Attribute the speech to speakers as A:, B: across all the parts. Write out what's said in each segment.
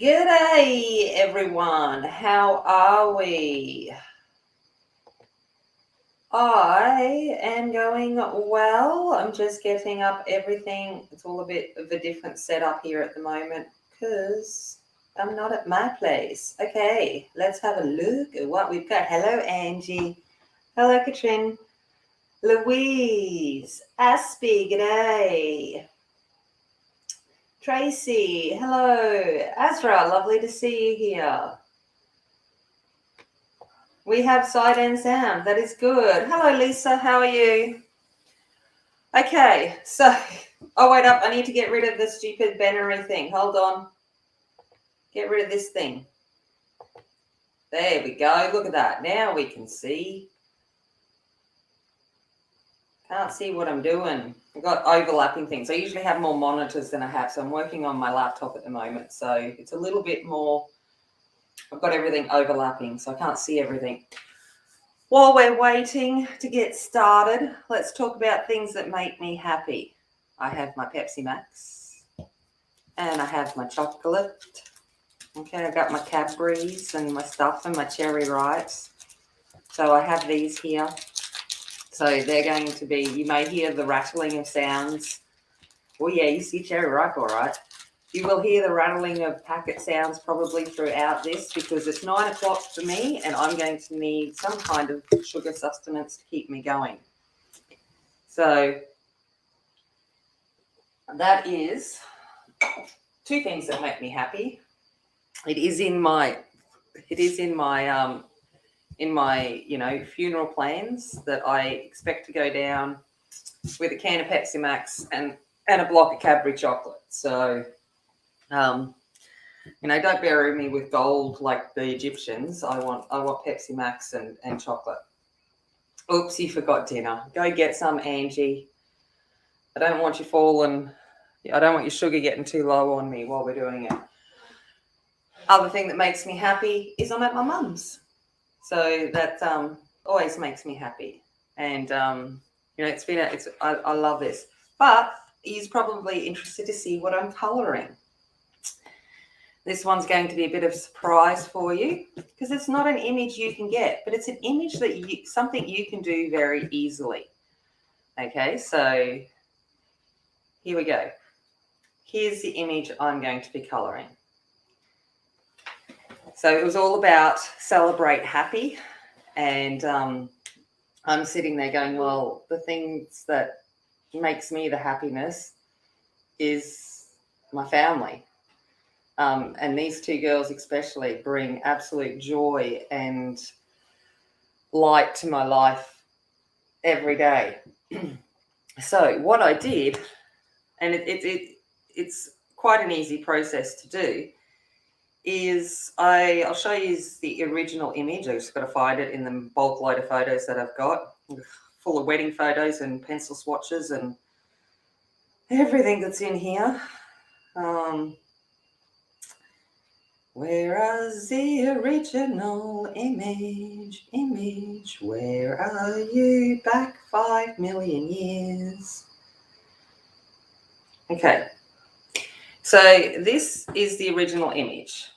A: G'day everyone, how are we? I am going well. I'm just getting up everything. It's all a bit of a different setup here at the moment because I'm not at my place. Okay, let's have a look at what we've got. Hello, Angie. Hello, Katrin. Louise. Aspie, g'day. Tracy, hello. Azra, lovely to see you here. We have Sight and Sound. That is good. Hello, Lisa. How are you? Okay, so, wait up. I need to get rid of the stupid bannery thing. Hold on. Get rid of this thing. There we go. Look at that. Now we can see. Can't see what I'm doing. I've got overlapping things. I usually have more monitors than I have, so I'm working on my laptop at the moment. So it's a little bit more, I've got everything overlapping, so I can't see everything. While we're waiting to get started, let's talk about things that make me happy. I have my Pepsi Max and I have my chocolate. Okay, I got my Cadbury's and my stuff and my cherry ripe. So I have these here. So they're going to be, you may hear the rattling of sounds. Oh yeah, you see cherry ripe, all right. You will hear the rattling of packet sounds probably throughout this because it's 9 o'clock for me and I'm going to need some kind of sugar sustenance to keep me going. So that is two things that make me happy. It is in my funeral plans that I expect to go down with a can of Pepsi Max and a block of Cadbury chocolate. So don't bury me with gold like the Egyptians. I want Pepsi Max and chocolate. Oops, you forgot dinner. Go get some, Angie. I don't want you I don't want your sugar getting too low on me while we're doing it. Other thing that makes me happy is I'm at my mum's. So that always makes me happy. And I love this. But you're probably interested to see what I'm colouring. This one's going to be a bit of a surprise for you because it's not an image you can get, but it's an image that something you can do very easily. Okay, so here we go. Here's the image I'm going to be colouring. So it was all about celebrate happy, and I'm sitting there going, well, the things that makes me the happiness is my family. And these two girls especially bring absolute joy and light to my life every day. So what I did, and it's quite an easy process to do, is I'll show you the original image. I just got to find it in the bulk load of photos that I've got, full of wedding photos and pencil swatches and everything that's in here. Where is the original image? Where are you back 5 million years? Okay, so this is the original image.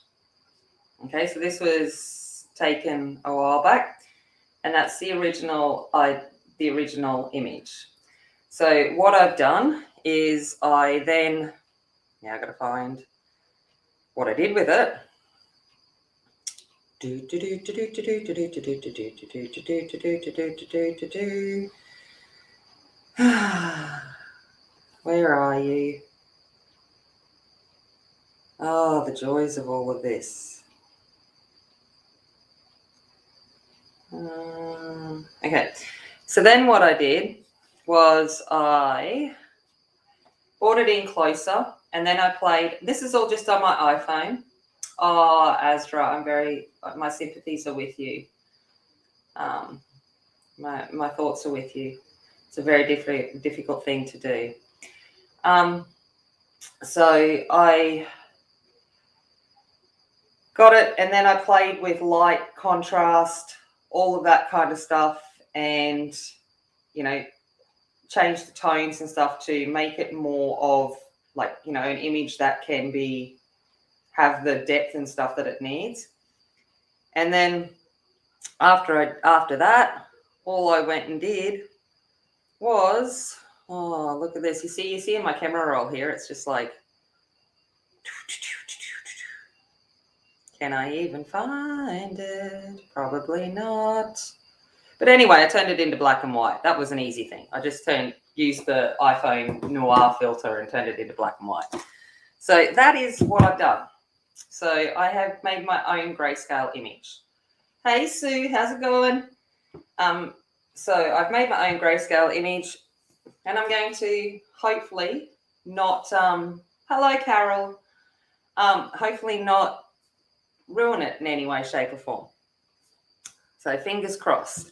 A: Okay, so this was taken a while back, and that's the original image. So what I've done is now I've got to find what I did with it. Where are you? Oh, the joys of all of this. Okay, so then what I did was I brought it in closer, and then I played. This is all just on my iPhone. Oh, Azra, my sympathies are with you. My thoughts are with you. It's a very difficult thing to do. So I got it, and then I played with light, contrast, all of that kind of stuff, and changed the tones and stuff to make it more of an image that can be have the depth and stuff that it needs. And then after that, all I went and did was, oh, look at this. You see in my camera roll here, it's just like, can I even find it? Probably not. But anyway, I turned it into black and white. That was an easy thing. I just used the iPhone Noir filter and turned it into black and white. So that is what I've done. So I have made my own grayscale image. Hey Sue, how's it going? So I've made my own grayscale image, and I'm going to hopefully not, hello Carol, hopefully not ruin it in any way, shape or form. So fingers crossed.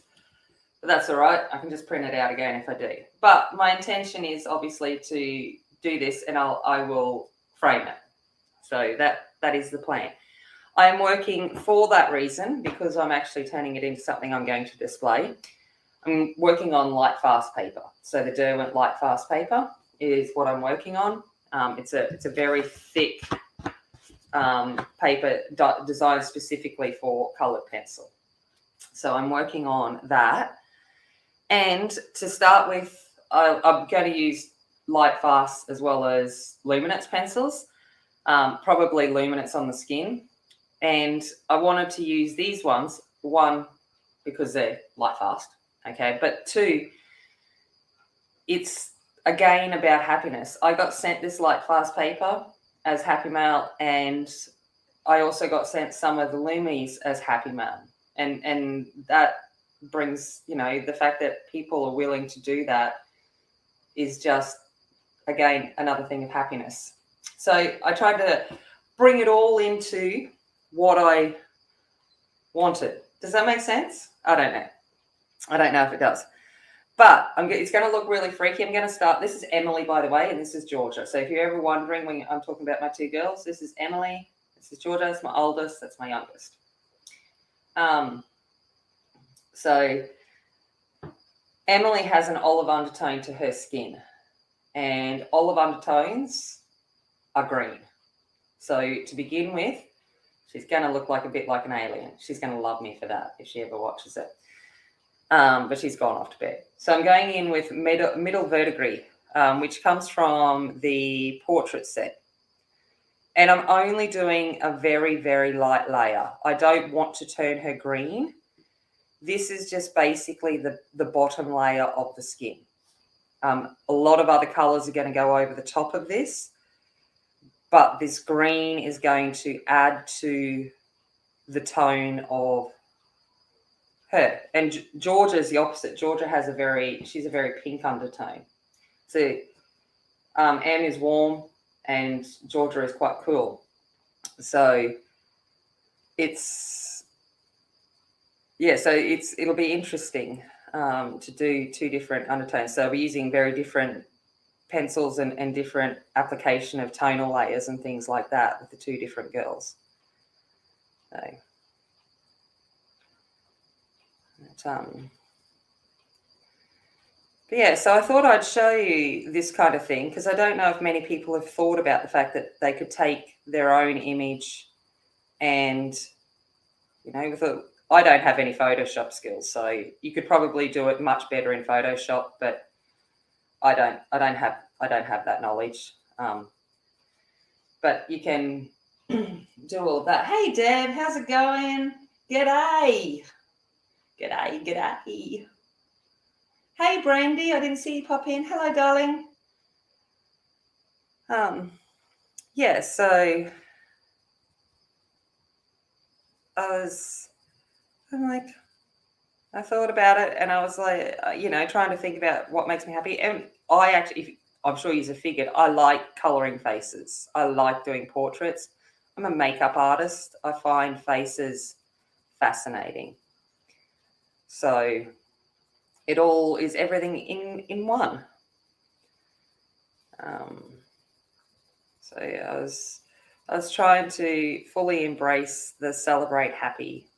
A: But that's all right. I can just print it out again if I do. But my intention is obviously to do this, and I will frame it. So that is the plan. I am working for that reason, because I'm actually turning it into something I'm going to display. I'm working on light fast paper. So the Derwent light fast paper is what I'm working on. It's a very thick paper designed specifically for coloured pencil. So I'm working on that. And to start with, I'm going to use light fast as well as luminance pencils, probably luminance on the skin. And I wanted to use these ones, one, because they're light fast, okay, but two, it's again about happiness. I got sent this light fast paper as Happy Mail, and I also got sent some of the Lumies as Happy Mail, and that brings, you know, the fact that people are willing to do that is just, again, another thing of happiness. So I tried to bring it all into what I wanted. Does that make sense? I don't know. I don't know if it does. But it's going to look really freaky. I'm going to start. This is Emily, by the way, and this is Georgia. So if you're ever wondering when I'm talking about my two girls, this is Emily. This is Georgia. That's my oldest. That's my youngest. So Emily has an olive undertone to her skin, and olive undertones are green. So to begin with, she's going to look like a bit like an alien. She's going to love me for that if she ever watches it. But she's gone off to bed. So I'm going in with Middle Verdigris, which comes from the portrait set. And I'm only doing a very, very light layer. I don't want to turn her green. This is just basically the bottom layer of the skin. A lot of other colours are going to go over the top of this, but this green is going to add to the tone of her. And Georgia's the opposite. Georgia has she's a very pink undertone. So Anne is warm and Georgia is quite cool. So it'll be interesting to do two different undertones. So we're using very different pencils and different application of tonal layers and things like that with the two different girls. But yeah, so I thought I'd show you this kind of thing, because I don't know if many people have thought about the fact that they could take their own image and, you know, I don't have any Photoshop skills, so you could probably do it much better in Photoshop, but I don't have that knowledge. But you can do all of that. Hey Deb, how's it going? G'day. G'day. Hey Brandy, I didn't see you pop in. Hello, darling. Yeah, so I thought about it, and I was like, you know, trying to think about what makes me happy. And I'm sure you've figured, I like colouring faces. I like doing portraits. I'm a makeup artist. I find faces fascinating. So it all is everything in one. So I was trying to fully embrace the Celebrate Happy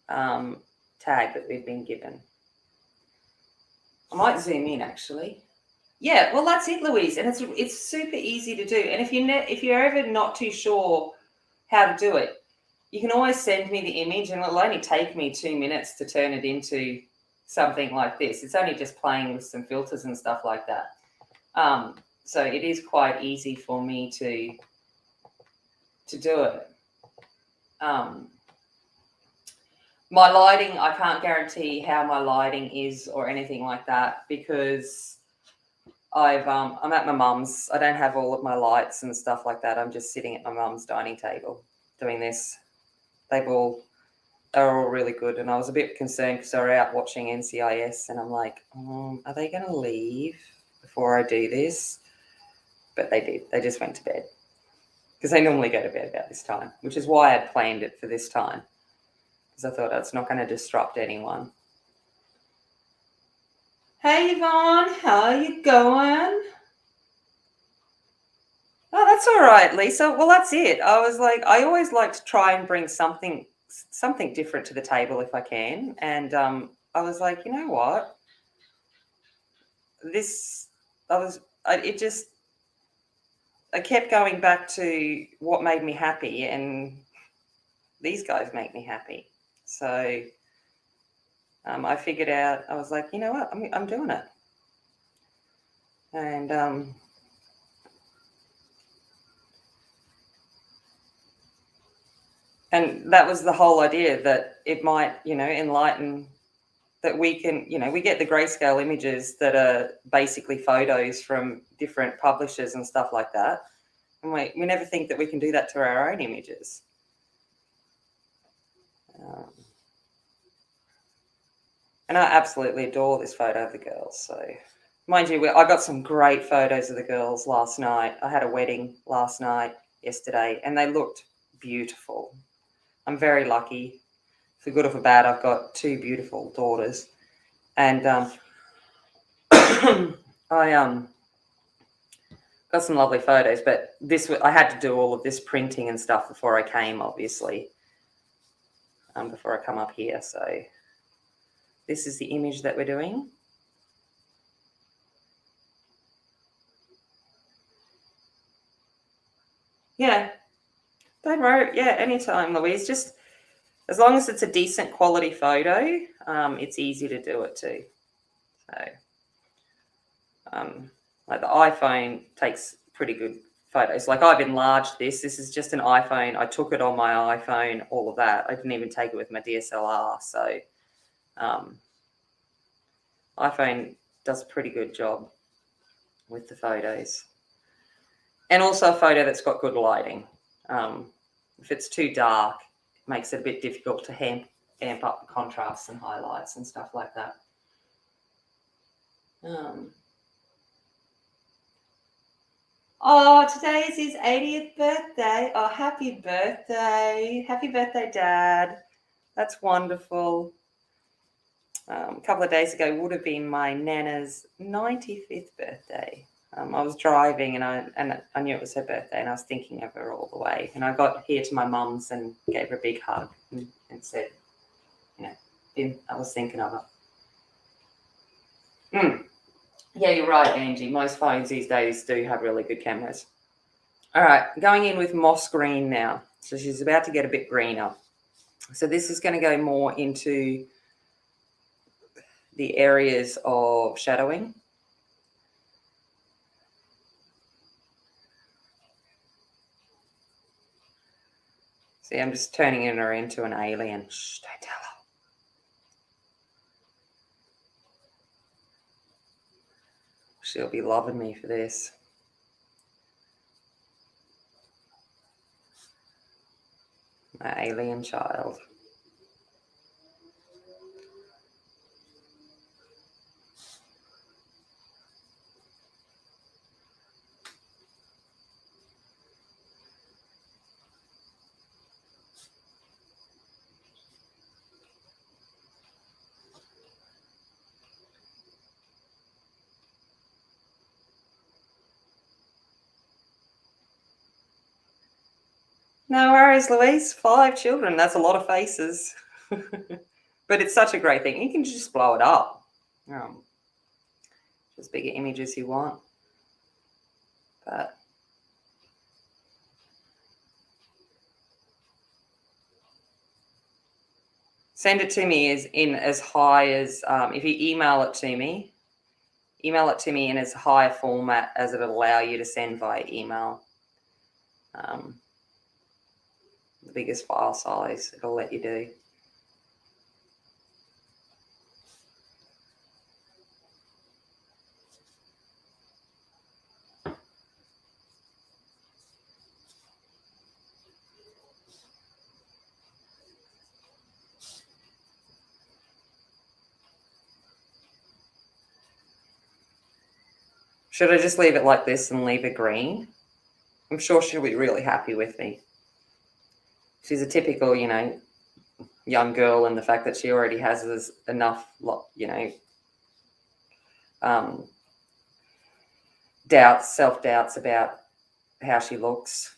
A: tag that we've been given. I might zoom in actually. Yeah, well, that's it, Louise, and it's super easy to do. And if you're ever not too sure how to do it, you can always send me the image, and it'll only take me 2 minutes to turn it into something like this. It's only just playing with some filters and stuff like that. So it is quite easy for me to do it. My lighting, I can't guarantee how my lighting is or anything like that, because I'm at my mum's. I don't have all of my lights and stuff like that. I'm just sitting at my mum's dining table doing this. They're all really good, and I was a bit concerned because they were out watching NCIS, and I'm like, are they going to leave before I do this? But they did. They just went to bed, because they normally go to bed about this time, which is why I planned it for this time, because I thought it's not going to disrupt anyone. Hey, Yvonne, how are you going? Oh, that's all right, Lisa. Well, that's it. I was like, I always like to try and bring something different to the table if I can. And I was like, you know what? I kept going back to what made me happy, and these guys make me happy. So I figured out, I was like, you know what? I'm doing it. And that was the whole idea, that it might, enlighten, that we can, we get the grayscale images that are basically photos from different publishers and stuff like that. And we never think that we can do that to our own images. And I absolutely adore this photo of the girls. So, mind you, I got some great photos of the girls last night. I had a wedding last night, yesterday, and they looked beautiful. I'm very lucky. For good or for bad, I've got 2 beautiful daughters. And I got some lovely photos, but I had to do all of this printing and stuff before I came, obviously, before I come up here. So this is the image that we're doing. Yeah, don't worry. Yeah, anytime, Louise. Just as long as it's a decent quality photo, it's easy to do it too. So, like the iPhone takes pretty good photos. Like I've enlarged this. This is just an iPhone. I took it on my iPhone, all of that. I didn't even take it with my DSLR. So iPhone does a pretty good job with the photos. And also a photo that's got good lighting. If it's too dark, it makes it a bit difficult to amp up the contrasts and highlights and stuff like that. Oh, today is his 80th birthday. Oh, happy birthday. Happy birthday, Dad. That's wonderful. A couple of days ago would have been my Nana's 95th birthday. I was driving and I knew it was her birthday, and I was thinking of her all the way. And I got here to my mum's and gave her a big hug and said, I was thinking of her. Yeah, you're right, Angie. Most phones these days do have really good cameras. All right, going in with moss green now. So she's about to get a bit greener. So this is going to go more into the areas of shadowing. See, I'm just turning her into an alien. Shh, don't tell her. She'll be loving me for this. My alien child. No worries, Louise. 5 children. That's a lot of faces. But it's such a great thing. You can just blow it up. as big an image as you want. But send it to me as high as, if you email it to me in as high a format as it'll allow you to send via email. The biggest file size it'll let you do. Should I just leave it like this and leave it green? I'm sure she'll be really happy with me. She's a typical, young girl, and the fact that she already has enough, self-doubts about how she looks.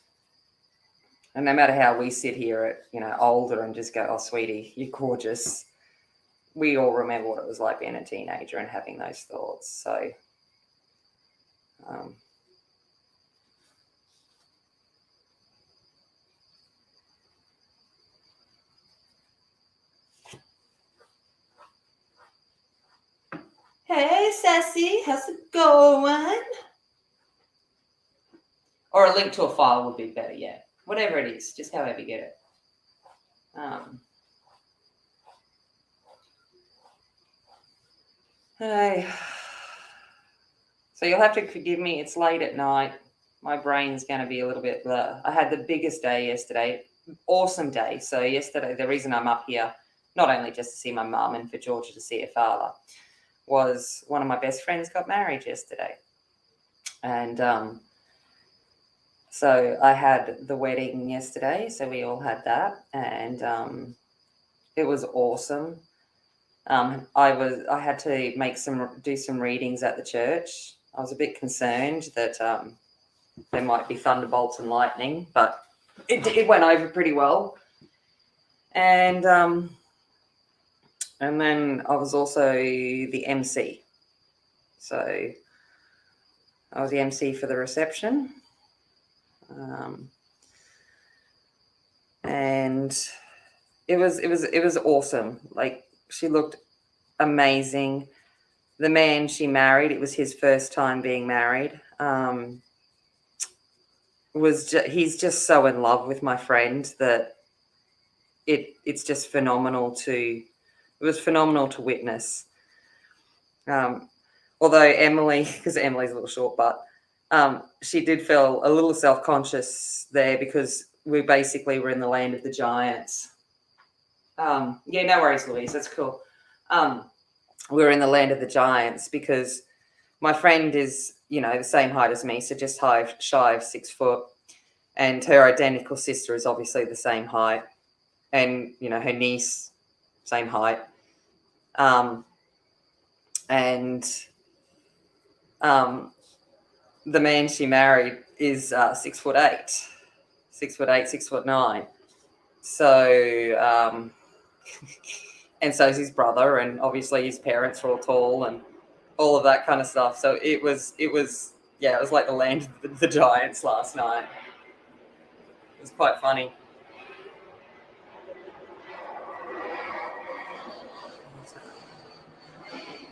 A: And no matter how we sit here at, older and just go, oh, sweetie, you're gorgeous, we all remember what it was like being a teenager and having those thoughts. So, hey, Sassy, how's it going? Or a link to a file would be better, yeah. Whatever it is, just however you get it. Hey. So you'll have to forgive me. It's late at night. My brain's going to be a little bit blur. I had the biggest day yesterday. Awesome day. So yesterday, the reason I'm up here, not only just to see my mum and for Georgia to see her father, was one of my best friends got married yesterday. And so I had the wedding yesterday. So we all had that. And it was awesome. I had to do some readings at the church. I was a bit concerned that there might be thunderbolts and lightning, but it went over pretty well. And then I was also the MC. So I was the MC for the reception. And it was awesome. Like, she looked amazing. The man she married, it was his first time being married. He's just so in love with my friend that it's just phenomenal it was phenomenal to witness. Although Emily, because Emily's a little short, but she did feel a little self-conscious there because we basically were in the land of the giants. Yeah, no worries, Louise. That's cool. We were in the land of the giants because my friend is, the same height as me, so just shy of 6 foot. And her identical sister is obviously the same height. And, her niece, same height. The man she married is 6'8", 6'8", 6'9". So, and so is his brother, and obviously his parents are all tall and all of that kind of stuff. So it was like the land of the giants last night. It was quite funny.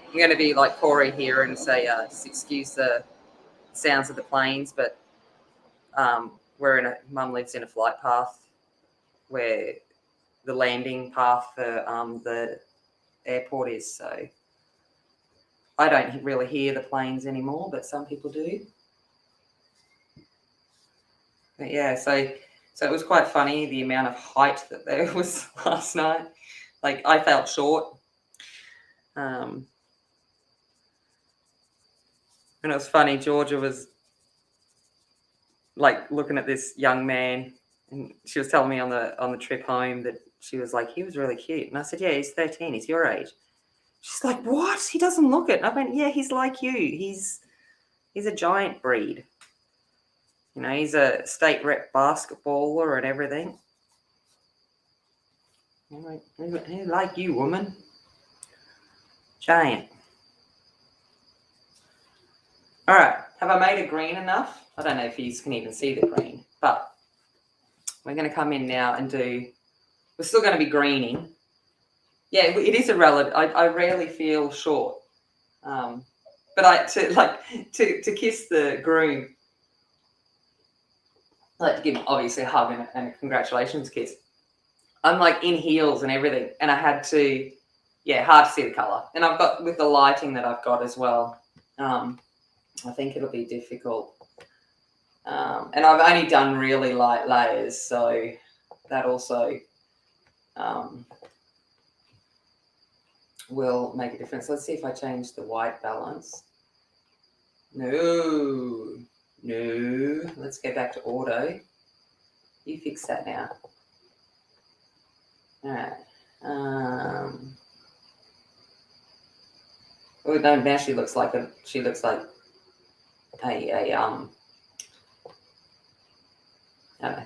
A: I'm going to be like Corey here and say, just excuse the sounds of the planes, but Mum lives in a flight path where the landing path for the airport is. So I don't really hear the planes anymore, but some people do. But yeah, so it was quite funny, the amount of height that there was last night. Like, I felt short. And it was funny, Georgia was like looking at this young man, and she was telling me on the trip home that she was like, he was really cute. And I said, yeah, he's 13, he's your age. She's like, what? He doesn't look it. And I went, yeah, he's like you. He's a giant breed. He's a state rep basketballer and everything. I'm like, like you, woman. Giant. All right, have I made it green enough? I don't know if you can even see the green, but we're going to come in now and do, we're still going to be greening. Yeah, it is a relative. I rarely feel short. But to kiss the groom, I like to give him obviously a hug and a congratulations kiss. I'm like in heels and everything, and I had to, yeah, hard to see the colour. And I've got, with the lighting that I've got as well, I think it'll be difficult. And I've only done really light layers, so that also will make a difference. Let's see if I change the white balance. No. Let's go back to auto. You fix that now. All right. Oh no! Now she looks like a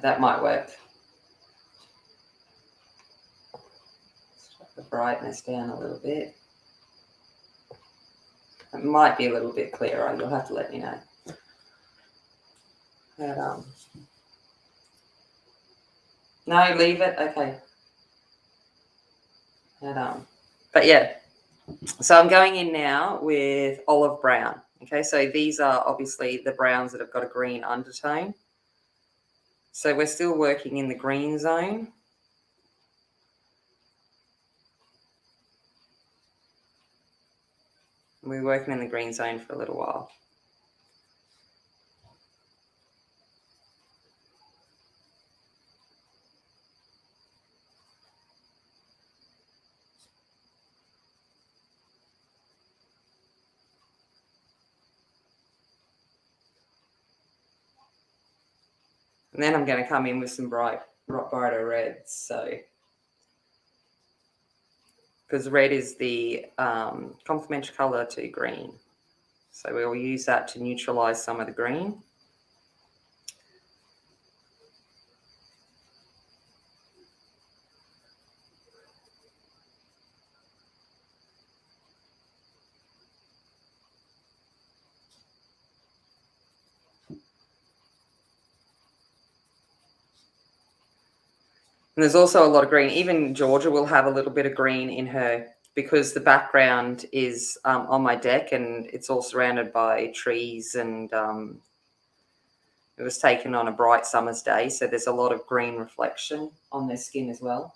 A: that might work. Let's drop the brightness down a little bit. It might be a little bit clearer. You'll have to let me know. But, no, leave it. Okay. But yeah. So I'm going in now with olive brown. Okay, so these are obviously the browns that have got a green undertone. So we're still working in the green zone. We're working in the green zone for a little while. And then I'm going to come in with some brighter reds. So, because red is the complementary color to green. So we'll use that to neutralize some of the green. And there's also a lot of green. Even Georgia will have a little bit of green in her because the background is on my deck and it's all surrounded by trees, and it was taken on a bright summer's day. So there's a lot of green reflection on their skin as well.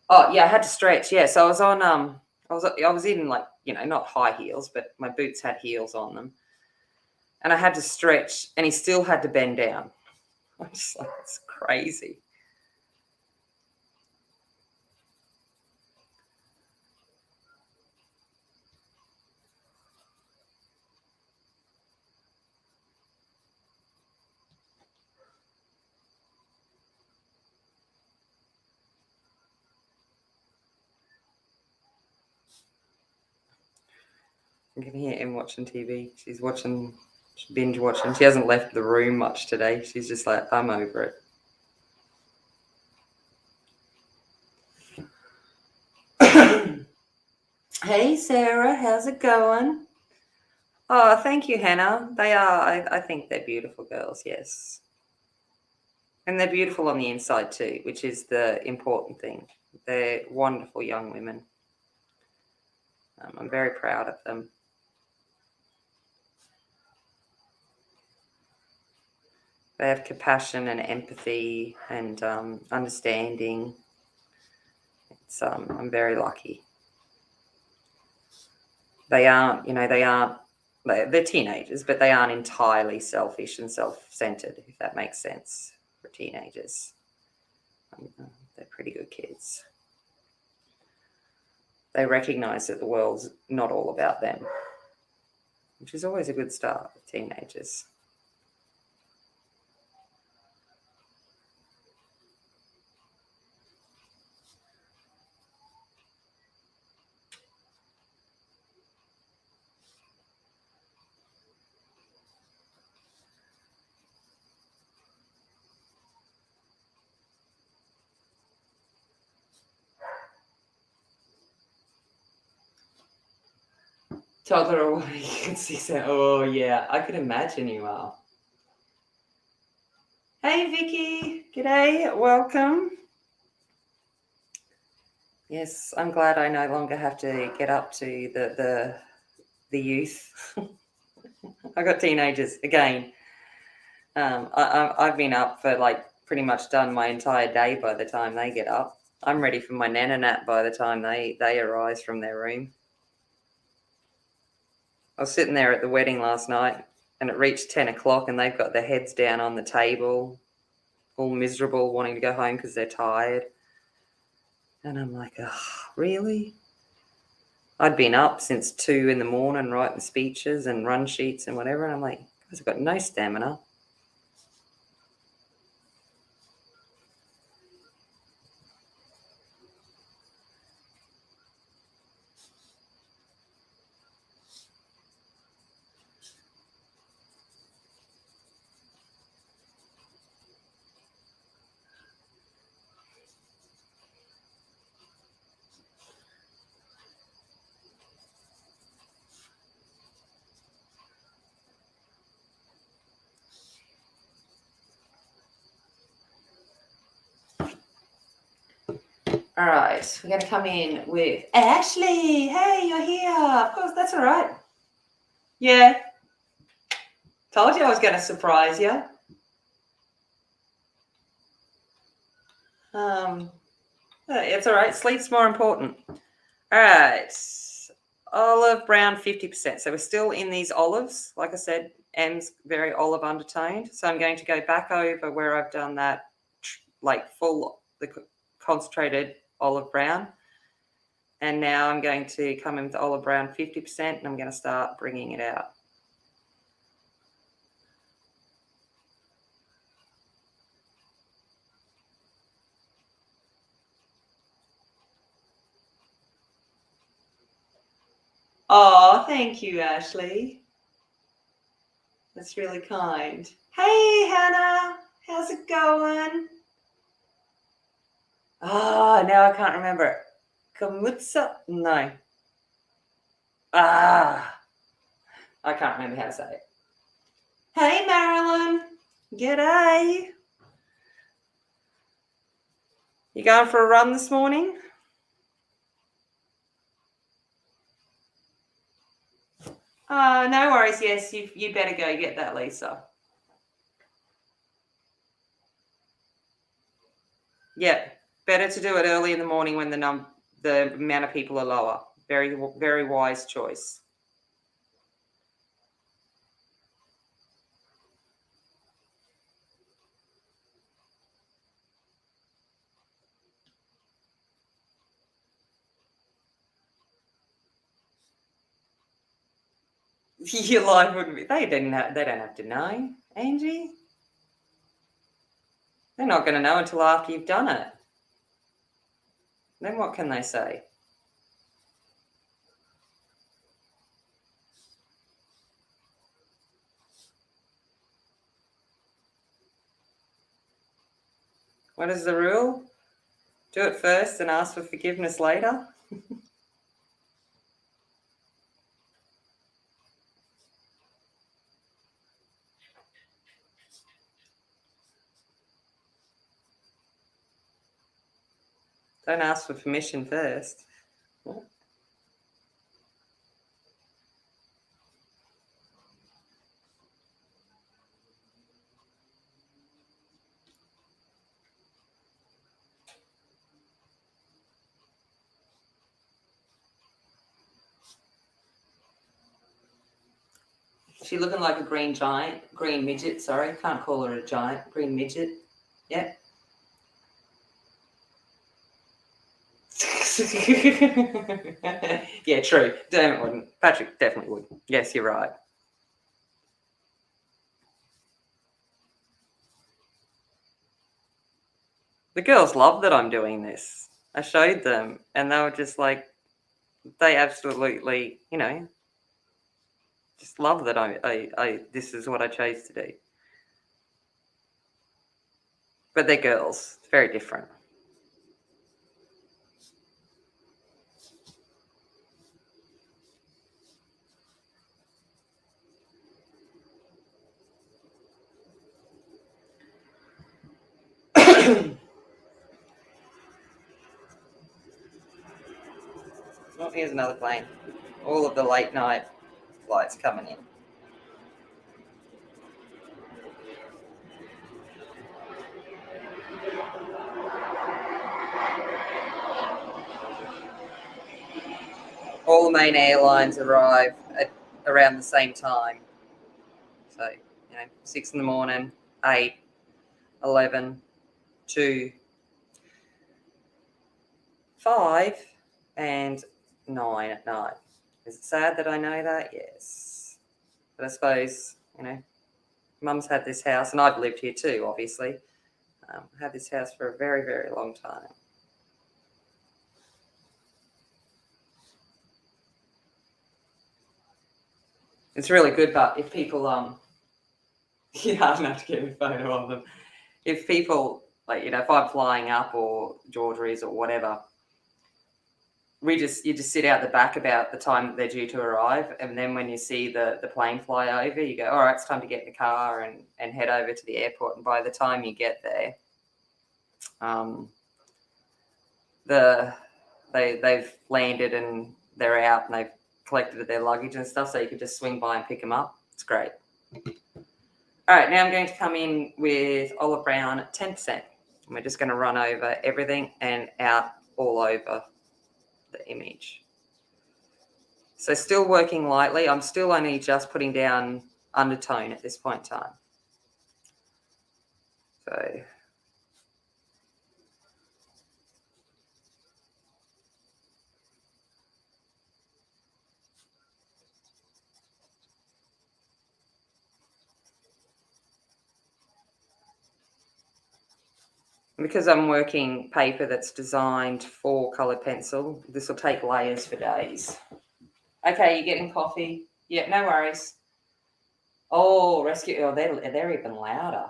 A: Oh yeah, I had to stretch. Yeah, so I was on I was in, like, not high heels, but my boots had heels on them. And I had to stretch, and he still had to bend down. I'm just like, it's crazy. I can hear him watching TV. She's binge watching. She hasn't left the room much today. She's just like, I'm over it. Hey, Sarah, how's it going? Oh, thank you, Hannah. They are, I think they're beautiful girls, yes. And they're beautiful on the inside too, which is the important thing. They're wonderful young women. I'm very proud of them. They have compassion and empathy and understanding. I'm very lucky. They're teenagers, but they aren't entirely selfish and self-centered, if that makes sense for teenagers. They're pretty good kids. They recognize that the world's not all about them, which is always a good start with teenagers. Toddler away, you can see so. Oh, yeah, I could imagine you are. Hey, Vicky. G'day. Welcome. Yes, I'm glad I no longer have to get up to the youth. I got teenagers again. I've been up for like pretty much done my entire day by the time they get up. I'm ready for my nana nap by the time they arise from their room. I was sitting there at the wedding last night and it reached 10 o'clock and they've got their heads down on the table, all miserable, wanting to go home because they're tired. And I'm like, oh, really? I'd been up since 2 in the morning writing speeches and run sheets and whatever. And I'm like, guys, I've got no stamina. All right, we're going to come in with Ashley. Hey, you're here. Of course, that's all right. Yeah. Told you I was going to surprise you. It's all right. Sleep's more important. All right. Olive brown 50%. So we're still in these olives. Like I said, M's very olive undertoned. So I'm going to go back over where I've done that, like the concentrated olive brown. And now I'm going to come in with olive brown 50% and I'm going to start bringing it out. Oh, thank you, Ashley. That's really kind. Hey, Hannah. How's it going? Oh, now I can't remember. Kamutsa? No. I can't remember how to say it. Hey, Marilyn. G'day. You going for a run this morning? No worries. Yes, you better go get that, Lisa. Yeah, better to do it early in the morning when the amount of people are lower. Very, very wise choice. Your life wouldn't be. They don't have to know, Angie. They're not going to know until after you've done it. Then what can they say? What is the rule? Do it first and ask for forgiveness later? Don't ask for permission first. She looking like a green midget, sorry. Can't call her a giant. Green midget. Yep. Yeah, true. Derwent wouldn't. Patrick definitely would. Yes, you're right. The girls love that I'm doing this. I showed them and they were just like, they absolutely, just love that I this is what I chose to do. But they're girls. It's very different. here's another plane. All of the late night flights coming in. All the main airlines arrive at around the same time. So, 6 in the morning, 8, 11, 2, 5, and 9 at night. Is it sad that I know that? Yes. But I suppose, Mum's had this house, and I've lived here too, obviously. Had this house for a very, very long time. It's really good, but if people, yeah, I don't have to get a photo of them. If people, if I'm flying up or Georgeries or whatever, you just sit out the back about the time that they're due to arrive, and then when you see the plane fly over, you go, all right, it's time to get in the car and head over to the airport. And by the time you get there, they've landed and they're out and they've collected their luggage and stuff, so you can just swing by and pick them up. It's great. All right, now I'm going to come in with olive brown 10%. And we're just going to run over everything and out all over the image. So still working lightly. I'm still only just putting down undertone at this point in time. So because I'm working paper that's designed for coloured pencil, this will take layers for days. Okay, you're getting coffee? Yeah, no worries. Oh, rescue. Oh, they're even louder.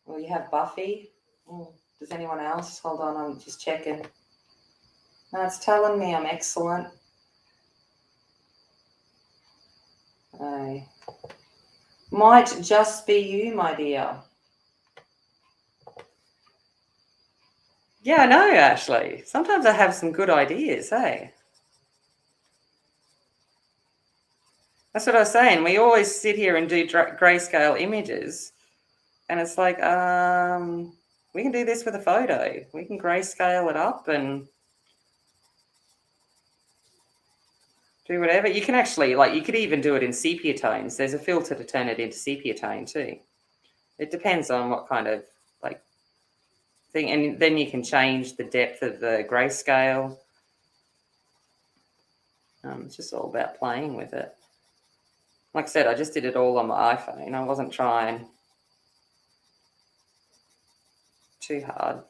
A: Well, you have Buffy. Oh, does anyone else? Hold on, I'm just checking. No, it's telling me I'm excellent. Might just be you, my dear. Yeah, I know, Ashley. Sometimes I have some good ideas, hey? That's what I was saying. We always sit here and do grayscale images, and it's like, we can do this with a photo. We can grayscale it up and do whatever. You can actually, you could even do it in sepia tones. There's a filter to turn it into sepia tone too. It depends on what kind of, thing. And then you can change the depth of the grayscale. It's just all about playing with it. Like I said, I just did it all on my iPhone. I wasn't trying too hard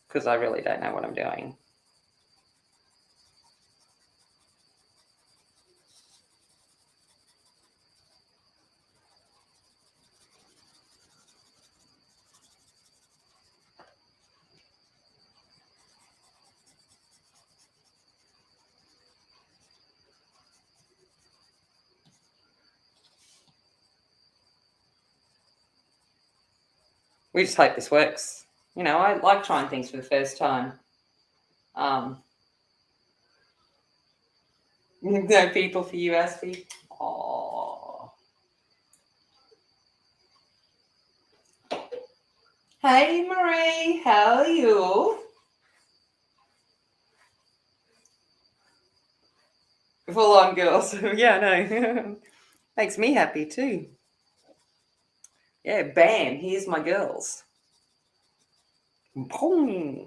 A: because I really don't know what I'm doing. We just hope this works. I like trying things for the first time. No people for you, Aspie. Aww. Hey, Marie, how are you? Full on girls. Yeah, no. Makes me happy too. Yeah, bam, here's my girls. Boom.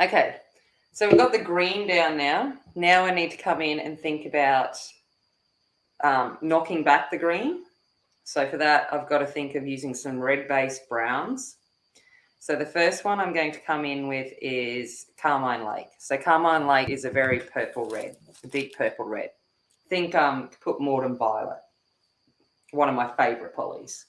A: Okay, so we've got the green down now. Now I need to come in and think about knocking back the green. So for that, I've got to think of using some red-based browns. So the first one I'm going to come in with is Carmine Lake. So Carmine Lake is a very purple red, a deep purple red. Think put Morton Violet, one of my favourite polys.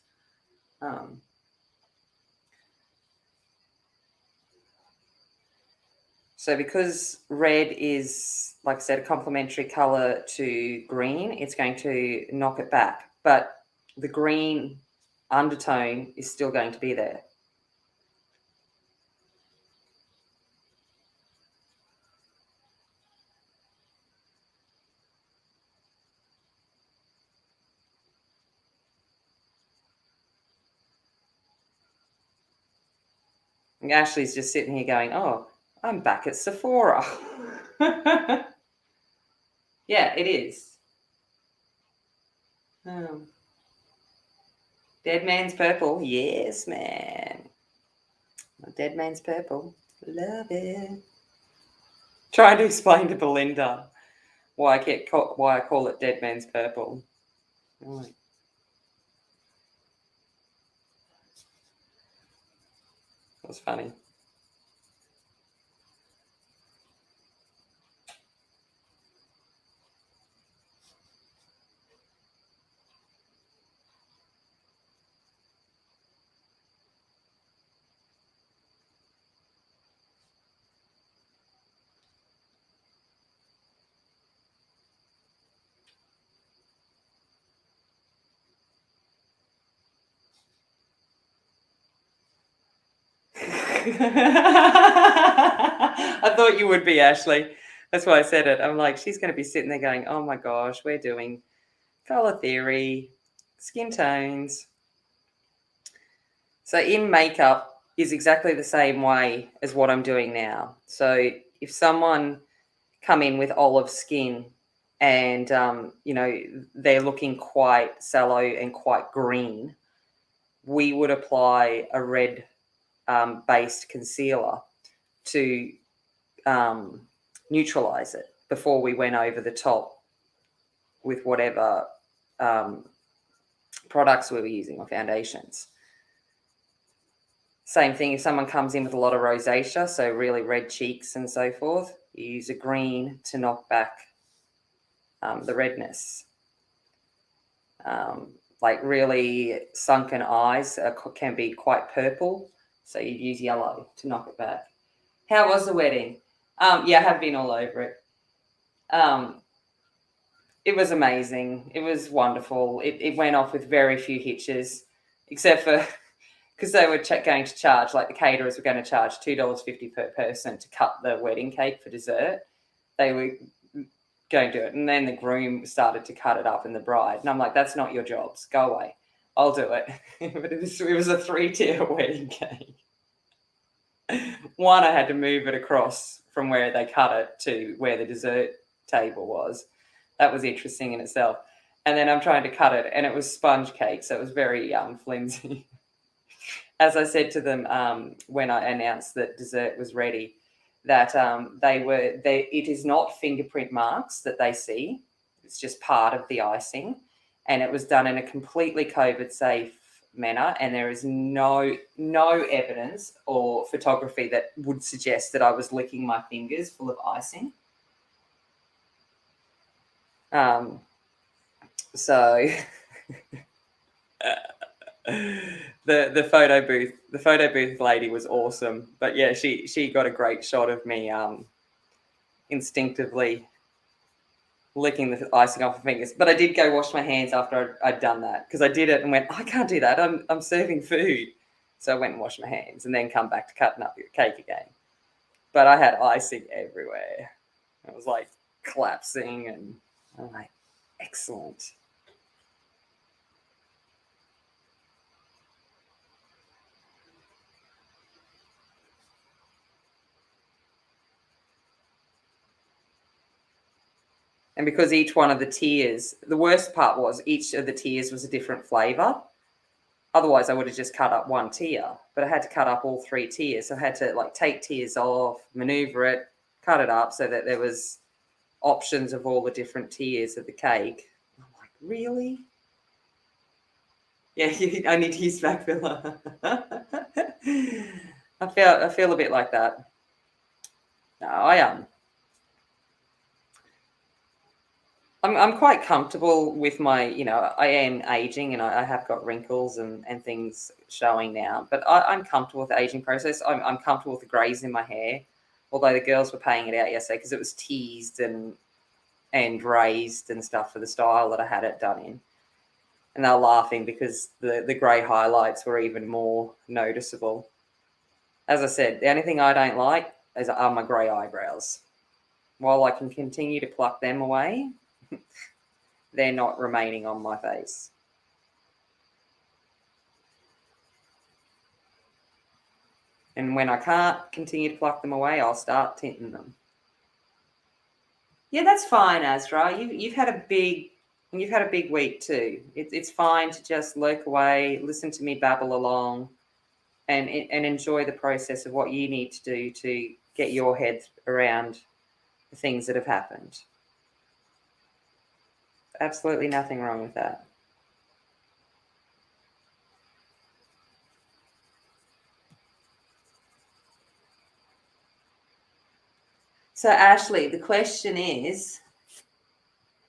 A: So because red is, like I said, a complementary colour to green, it's going to knock it back. But the green undertone is still going to be there. And Ashley's just sitting here going, oh, I'm back at Sephora. Yeah, it is. Dead Man's Purple. Yes, man. Dead Man's Purple. Love it. Trying to explain to Belinda why I call it Dead Man's Purple. Right. That was funny. I thought you would be, Ashley. That's why I said it. I'm like, she's going to be sitting there going, oh my gosh, we're doing color theory, skin tones. So in makeup is exactly the same way as what I'm doing now. So if someone come in with olive skin and, they're looking quite sallow and quite green, we would apply a red based concealer to neutralize it before we went over the top with whatever products we were using or foundations. Same thing if someone comes in with a lot of rosacea, so really red cheeks and so forth, you use a green to knock back the redness. Like really sunken eyes can be quite purple, so you use yellow to knock it back. How was the wedding? Yeah, I have been all over it. It was amazing. It was wonderful. It went off with very few hitches, except for because they were going to charge, like the caterers were going to charge $2.50 per person to cut the wedding cake for dessert. They were going to do it. And then the groom started to cut it up and the bride. And I'm like, that's not your jobs. Go away. I'll do it. But it was a 3-tier wedding cake. One, I had to move it across from where they cut it to where the dessert table was. That was interesting in itself. And then I'm trying to cut it, and it was sponge cake, so it was very flimsy. As I said to them when I announced that dessert was ready, that it is not fingerprint marks that they see. It's just part of the icing, and it was done in a completely COVID-safe manner, and there is no evidence or photography that would suggest that I was licking my fingers full of icing. So the photo booth lady was awesome, but yeah, she got a great shot of me instinctively licking the icing off my fingers. But I did go wash my hands after I'd done that, because I did it and went, I can't do that. I'm serving food. So I went and washed my hands and then come back to cutting up the cake again. But I had icing everywhere. It was like collapsing, and I'm like, excellent. And because each one of the tiers, the worst part was each of the tiers was a different flavor. Otherwise, I would have just cut up one tier, but I had to cut up all 3 tiers. So I had to take tiers off, maneuver it, cut it up so that there was options of all the different tiers of the cake. I'm like, really? Yeah, I need to use back filler. I feel a bit like that. No, I'm quite comfortable with my, I am aging and I have got wrinkles and things showing now, but I'm comfortable with the aging process. I'm comfortable with the greys in my hair, although the girls were paying it out yesterday because it was teased and raised and stuff for the style that I had it done in. And they're laughing because the grey highlights were even more noticeable. As I said, the only thing I don't like are my grey eyebrows. While I can continue to pluck them away, they're not remaining on my face. And when I can't continue to pluck them away, I'll start tinting them. Yeah, that's fine, Azra. You've had a big week too. It's fine to just lurk away, listen to me babble along, and enjoy the process of what you need to do to get your head around the things that have happened. Absolutely nothing wrong with that. So, Ashley, the question is,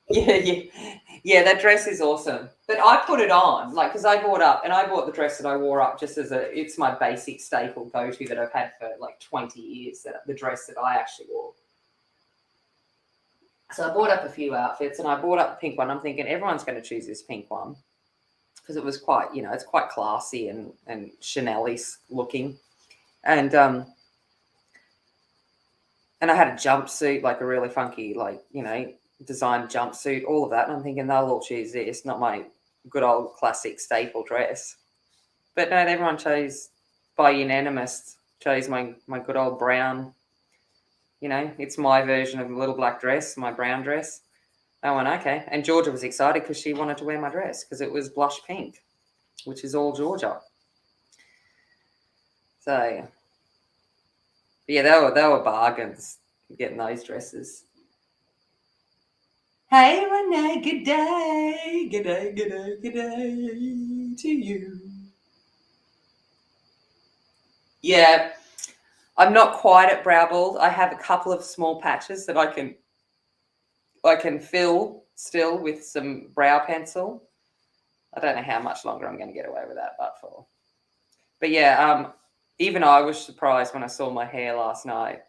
A: yeah, that dress is awesome. But I put it on, like, because I bought the dress that I wore up just as it's my basic staple go-to that I've had for like 20 years, the dress that I actually wore. So I bought up a few outfits, and I bought up the pink one. I'm thinking everyone's going to choose this pink one because it was quite, it's quite classy and Chanel-y looking. And I had a jumpsuit, like a really funky, like, designed jumpsuit, all of that. And I'm thinking they'll all choose this, not my good old classic staple dress. But no, everyone chose by unanimous, chose my good old brown, it's my version of a little black dress, my brown dress. I went, okay. And Georgia was excited because she wanted to wear my dress because it was blush pink, which is all Georgia. So, yeah, they were bargains getting those dresses. Hey, Renee, good day. Good day, good day, good day to you. Yeah, I'm not quite at brow bald. I have a couple of small patches that I can fill still with some brow pencil. I don't know how much longer I'm going to get away with that, but yeah, even I was surprised when I saw my hair last night,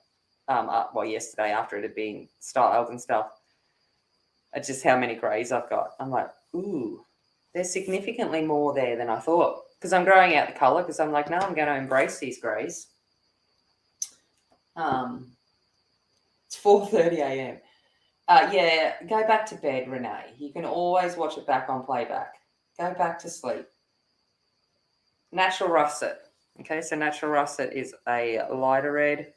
A: yesterday after it had been styled and stuff, at just how many greys I've got. I'm like, ooh, there's significantly more there than I thought, because I'm growing out the colour, because I'm like, no, I'm going to embrace these greys. It's 4:30 a.m. Yeah, go back to bed, Renee. You can always watch it back on playback. Go back to sleep. Natural russet. Okay, so natural russet is a lighter red.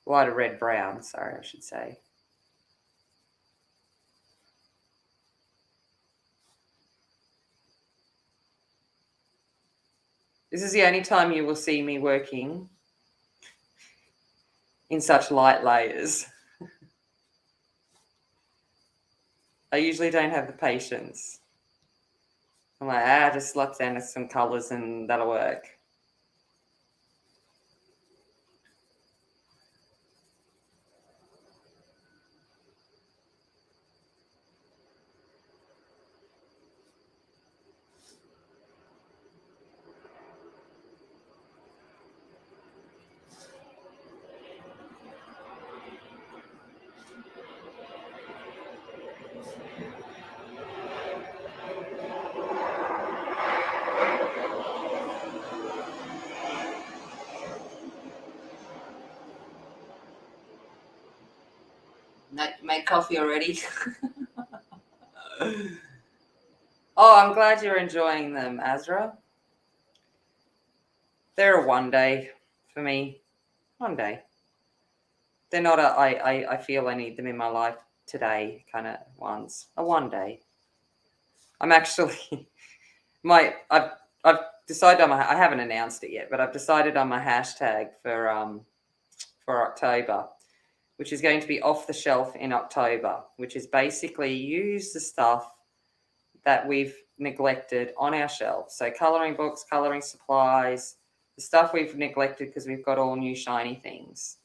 A: Lighter red brown, sorry, I should say. This is the only time you will see me working in such light layers. I usually don't have the patience. I'm like, just slap down some colours and that'll work. No, made coffee already. Oh, I'm glad you're enjoying them, Azra. They're a one day for me. One day. They're not I feel I need them in my life today kind of ones. A one day. I'm actually I've decided I haven't announced it yet, but I've decided on my hashtag for October, which is going to be off the shelf in October, which is basically use the stuff that we've neglected on our shelves. So colouring books, colouring supplies, the stuff we've neglected because we've got all new shiny things.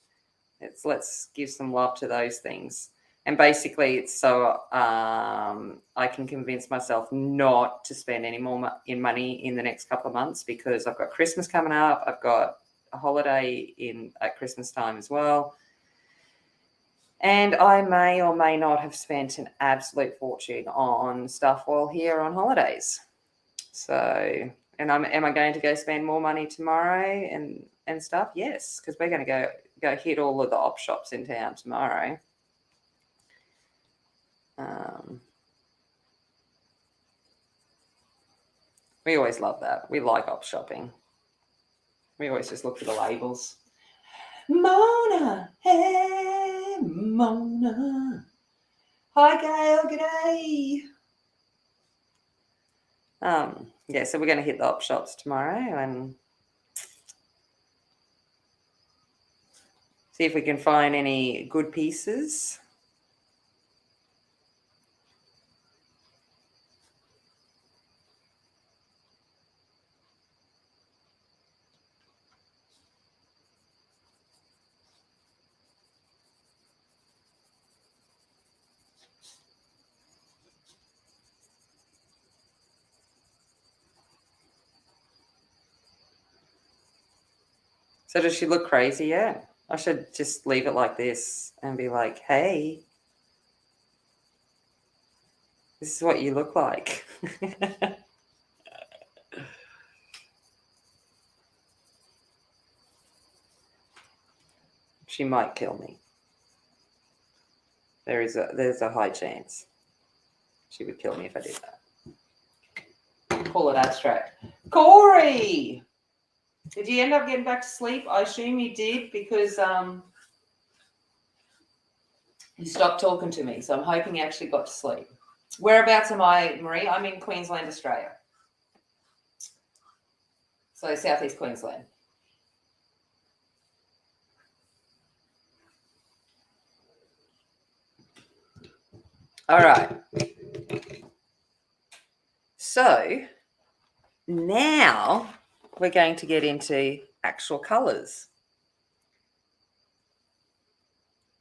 A: Let's give some love to those things. And basically it's so I can convince myself not to spend any more money in the next couple of months, because I've got Christmas coming up. I've got a holiday at Christmas time as well. And I may or may not have spent an absolute fortune on stuff while here on holidays. So, and am I going to go spend more money tomorrow and stuff? Yes, because we're going to go hit all of the op shops in town tomorrow. We always love that. We like op shopping. We always just look for the labels. Mona, hey Mona. Hi Gail, g'day. Yeah, so we're going to hit the op shops tomorrow and see if we can find any good pieces. So does she look crazy yet? I should just leave it like this and be like, hey, this is what you look like. She might kill me. There's a high chance she would kill me if I did that. Call it abstract. Corey! Did you end up getting back to sleep? I assume you did, because you stopped talking to me. So I'm hoping you actually got to sleep. Whereabouts am I, Marie? I'm in Queensland, Australia. So southeast Queensland. All right. So now we're going to get into actual colours.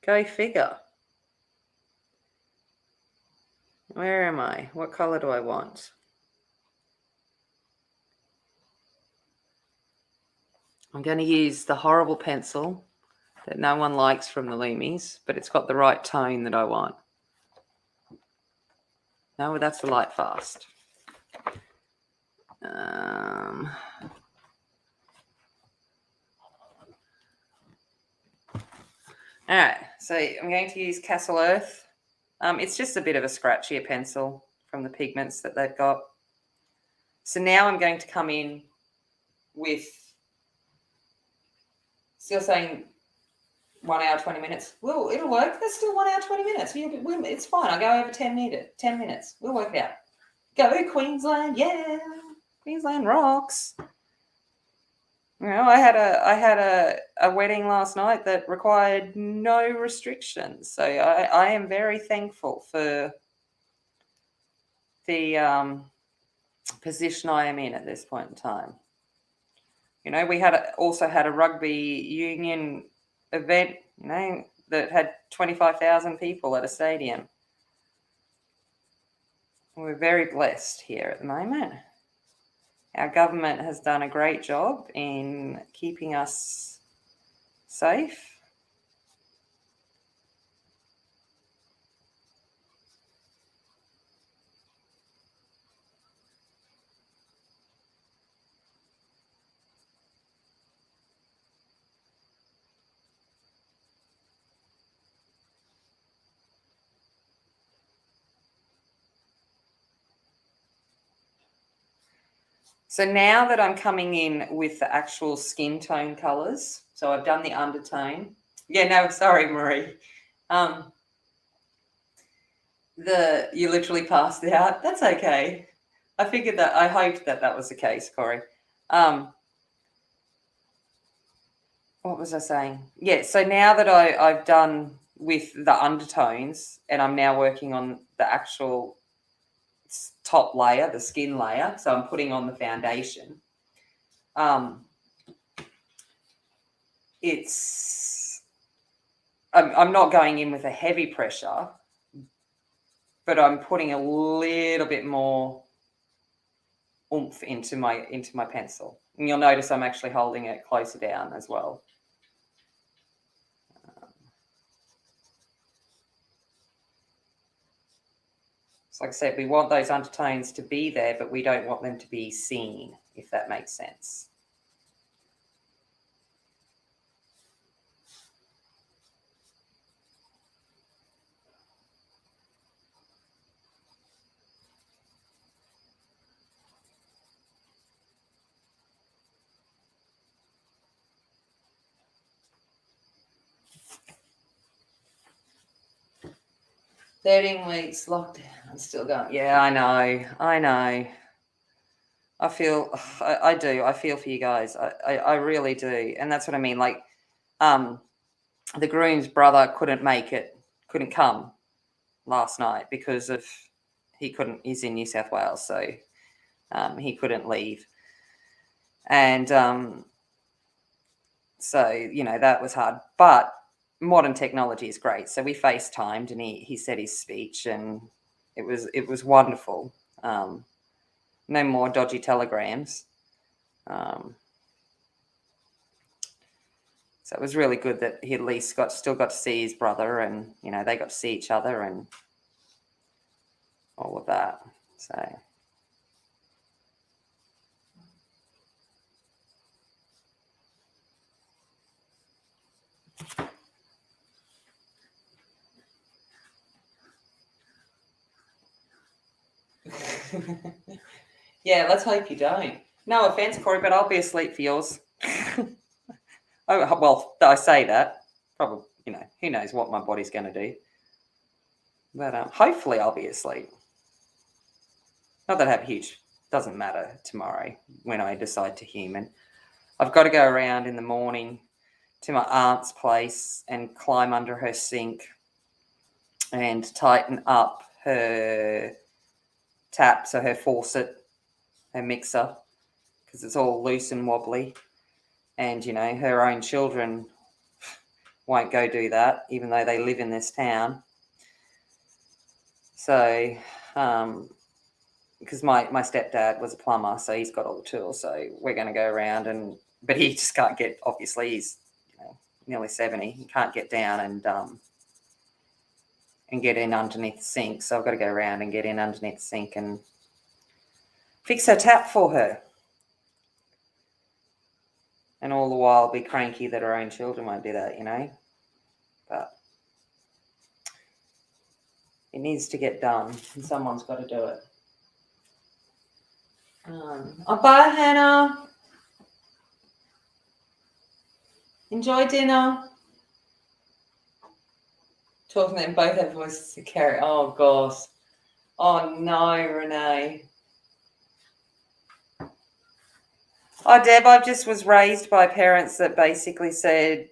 A: Go figure. Where am I? What colour do I want? I'm going to use the horrible pencil that no one likes from the Loomies, but it's got the right tone that I want. No, that's the light fast. All right, so I'm going to use Castle Earth. It's just a bit of a scratchier pencil from the pigments that they've got. So now I'm going to come in with, still saying 1 hour, 20 minutes. Well, it'll work. There's still 1 hour, 20 minutes. It's fine. I'll go over 10 minutes. We'll work it out. Go Queensland. Yeah. Queensland rocks. You know, I had a wedding last night that required no restrictions. So I am very thankful for the position I am in at this point in time. You know, we also had a rugby union event, you know, that had 25,000 people at a stadium. We're very blessed here at the moment. Our government has done a great job in keeping us safe. So now that I'm coming in with the actual skin tone colours, so I've done the undertone. Yeah, no, sorry, Marie. You literally passed out. That's okay. I figured that. I hoped that was the case, Corey. What was I saying? Yeah, so now that I've done with the undertones and I'm now working on the actual top layer, the skin layer, so I'm putting on the foundation. I'm not going in with a heavy pressure, but I'm putting a little bit more oomph into my pencil. And you'll notice I'm actually holding it closer down as well. So like I said, we want those undertones to be there, but we don't want them to be seen, if that makes sense. "13 weeks lockdown, I'm still going." Yeah, I know. I feel, I do. I feel for you guys. I really do. And that's what I mean. Like, the groom's brother couldn't come last night because of, he's in New South Wales, so he couldn't leave. And so, you know, that was hard. But modern technology is great. So we FaceTimed and he said his speech and it was wonderful. No more dodgy telegrams. So it was really good that he at least still got to see his brother and, you know, they got to see each other and all of that. So yeah, let's hope you don't. No offense, Corey, but I'll be asleep for yours. Oh, well, I say that. Probably, you know, who knows what my body's going to do. But hopefully I'll be asleep. Not that I have huge, doesn't matter tomorrow when I decide to human. I've got to go around in the morning to my aunt's place and climb under her sink and tighten up her tap, so her faucet, her mixer, because it's all loose and wobbly. And, you know, her own children won't go do that, even though they live in this town. So, because my stepdad was a plumber, so he's got all the tools. So we're going to go around but he just can't get, obviously he's, you know, nearly 70. He can't get down and get in underneath the sink. So I've got to go around and get in underneath the sink and fix her tap for her. And all the while be cranky that her own children won't do that, you know. But it needs to get done, and someone's got to do it. Oh, bye, Hannah. Enjoy dinner. Talking them both have voices to carry. Oh, gosh. Oh, no, Renee. Oh, Deb, I just was raised by parents that basically said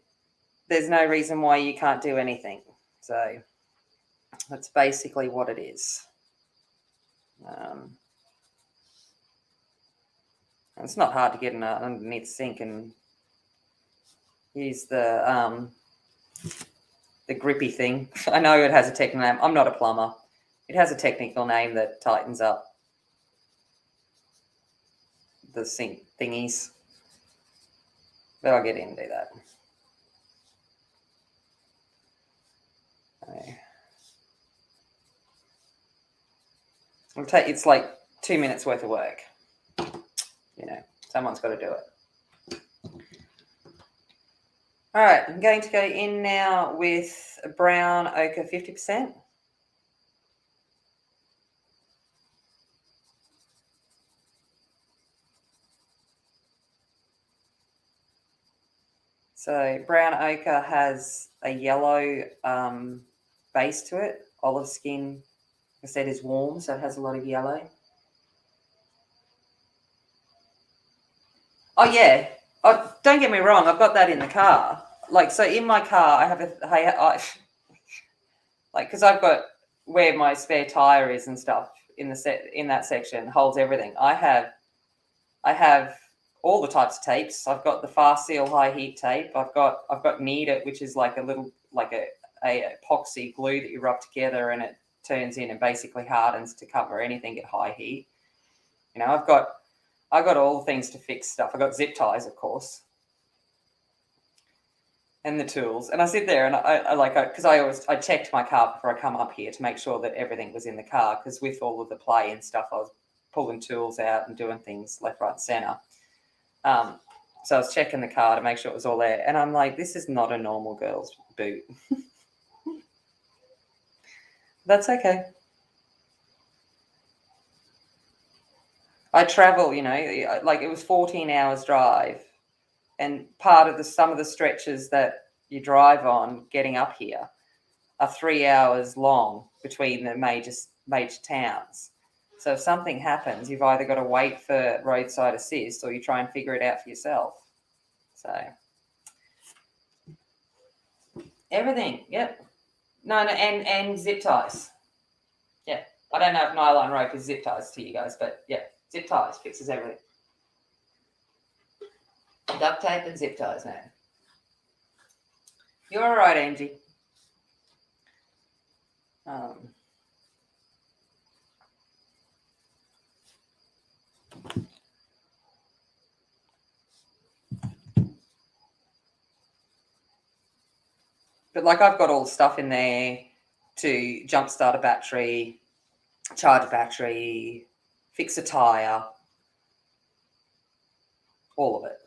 A: there's no reason why you can't do anything. So that's basically what it is. It's not hard to get underneath the sink and use the grippy thing. I know it has a technical name. I'm not a plumber. It has a technical name that tightens up the sink thingies. But I'll get in and do that. It's like 2 minutes worth of work. You know, someone's got to do it. All right, I'm going to go in now with brown ochre 50%. So brown ochre has a yellow base to it. Olive skin, like I said, is warm, so it has a lot of yellow. Oh, yeah. Oh, don't get me wrong. I've got that in the car. Like, so in my car, I have because I've got where my spare tire is and stuff in that section holds everything. I have all the types of tapes. I've got the fast seal high heat tape. I've got Need It, which is like a little like a epoxy glue that you rub together, and it turns in and basically hardens to cover anything at high heat. You know, I've got all the things to fix stuff. I've got zip ties, of course, and the tools. And I sit there and I checked my car before I come up here to make sure that everything was in the car, because with all of the play and stuff, I was pulling tools out and doing things left, right, and centre. So I was checking the car to make sure it was all there. And I'm like, this is not a normal girl's boot. That's okay. I travel, you know, like it was 14 hours drive. And part of some of the stretches that you drive on getting up here are 3 hours long between the major towns. So if something happens, you've either got to wait for roadside assist or you try and figure it out for yourself. So everything, yep. No, and zip ties. Yeah. I don't know if nylon rope is zip ties to you guys, but yeah, zip ties fixes everything. Duct tape and zip ties, man. You're all right, Angie. But like I've got all the stuff in there to jumpstart a battery, charge a battery, fix a tyre, all of it.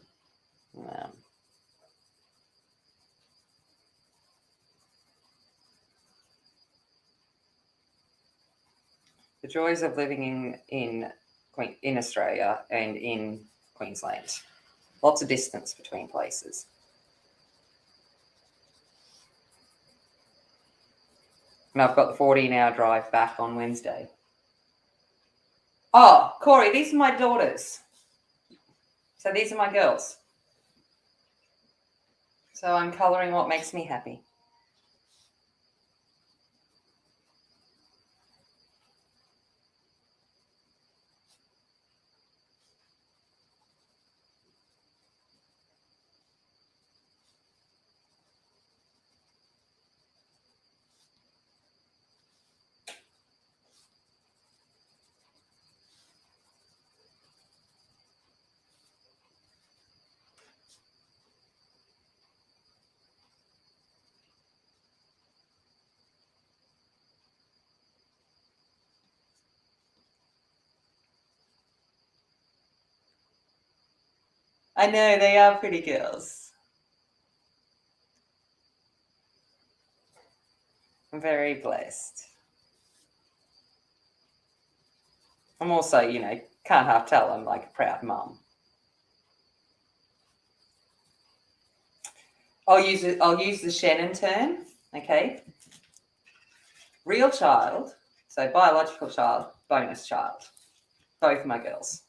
A: The joys of living in Australia and in Queensland. Lots of distance between places. And I've got the 14-hour drive back on Wednesday. Oh, Corey, these are my daughters. So these are my girls. So I'm colouring what makes me happy. I know, they are pretty girls. I'm very blessed. I'm also, you know, can't half tell I'm like a proud mum. I'll use the Shannon term, okay? Real child, so biological child, bonus child. Both my girls.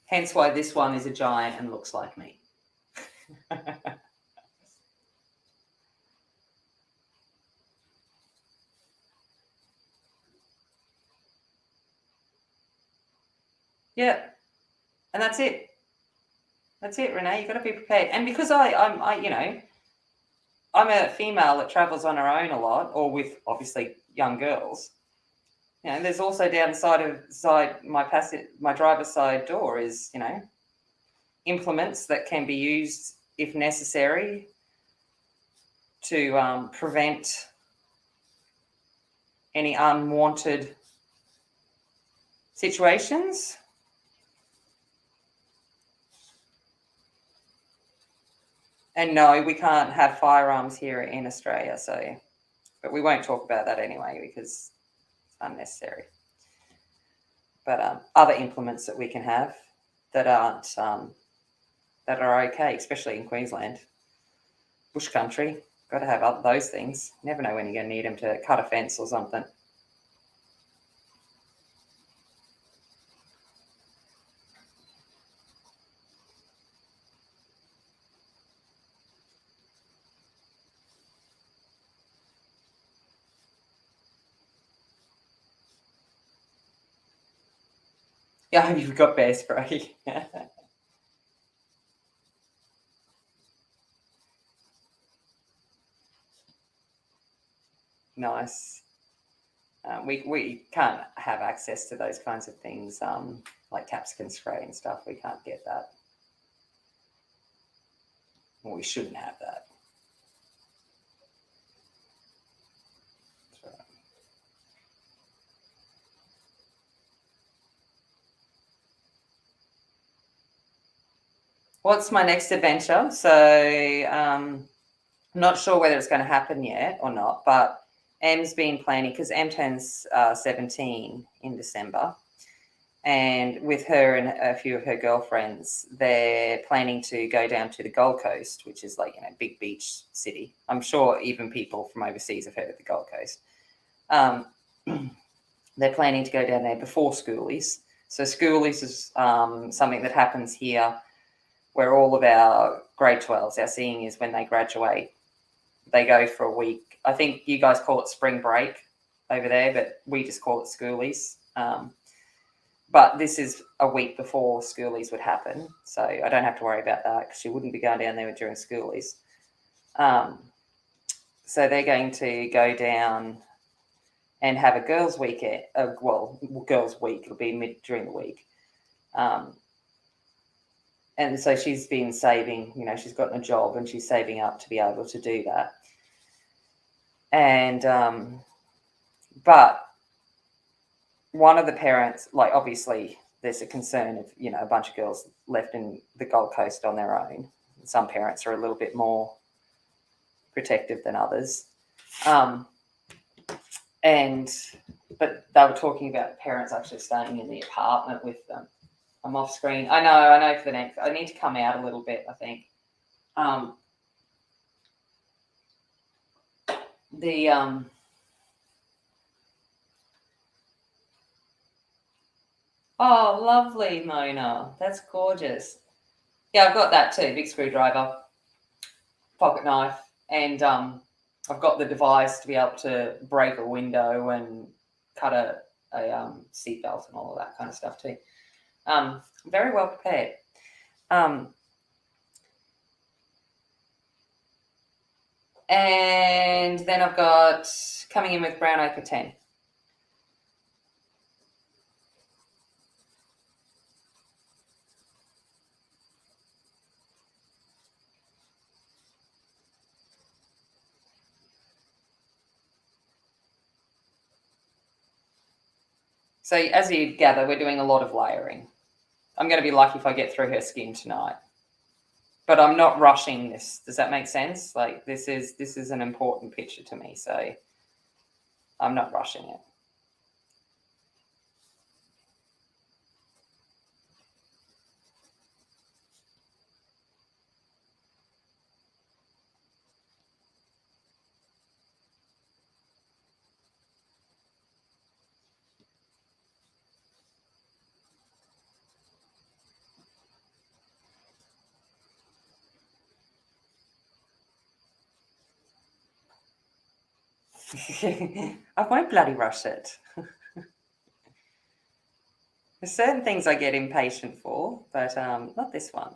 A: Hence why this one is a giant and looks like me. Yeah, and that's it. That's it, Renee. You've got to be prepared. And because I'm you know, I'm a female that travels on her own a lot, or with obviously young girls. You know, there's also down the side my driver's side door is, you know, implements that can be used if necessary to prevent any unwanted situations. And no, we can't have firearms here in Australia, so, but we won't talk about that anyway because it's unnecessary. But other implements that we can have that aren't that are okay, especially in Queensland, bush country, got to have those things. Never know when you're going to need them to cut a fence or something. Yeah, you've got bear spray. nice. We can't have access to those kinds of things, like capsicum spray and stuff. We can't get that. Well, we shouldn't have that. That's right. What's my next adventure? So, I'm not sure whether it's going to happen yet or not, but Em's been planning, because Em turns 17 in December. And with her and a few of her girlfriends, they're planning to go down to the Gold Coast, which is like, big beach city. I'm sure even people from overseas have heard of the Gold Coast. They're planning to go down there before schoolies. So schoolies is something that happens here where all of our grade 12s, our seniors, when they graduate, they go for a week. I think you guys call it spring break over there, but we just call it schoolies. But this is a week before schoolies would happen, so I don't have to worry about that because she wouldn't be going down there during schoolies. So they're going to go down and have a girls' weekend. Girls' week. It'll be during the week. And so she's been saving, she's gotten a job and she's saving up to be able to do that. And, but one of the parents, like, obviously there's a concern of, a bunch of girls left in the Gold Coast on their own. Some parents are a little bit more protective than others. But they were talking about parents actually staying in the apartment with them. I'm off screen. I know for the next, I need to come out a little bit, I think. Oh, lovely, Mona. That's gorgeous. Yeah, I've got that too. Big screwdriver, pocket knife, and I've got the device to be able to break a window and cut a seatbelt and all of that kind of stuff too. Very well prepared. And then I've got coming in with brown ochre 10. So as you gather, we're doing a lot of layering. I'm going to be lucky if I get through her skin tonight. But I'm not rushing this. Does that make sense? Like, this is an important picture to me, so I'm not rushing it. I won't bloody rush it. There's certain things I get impatient for, but not this one.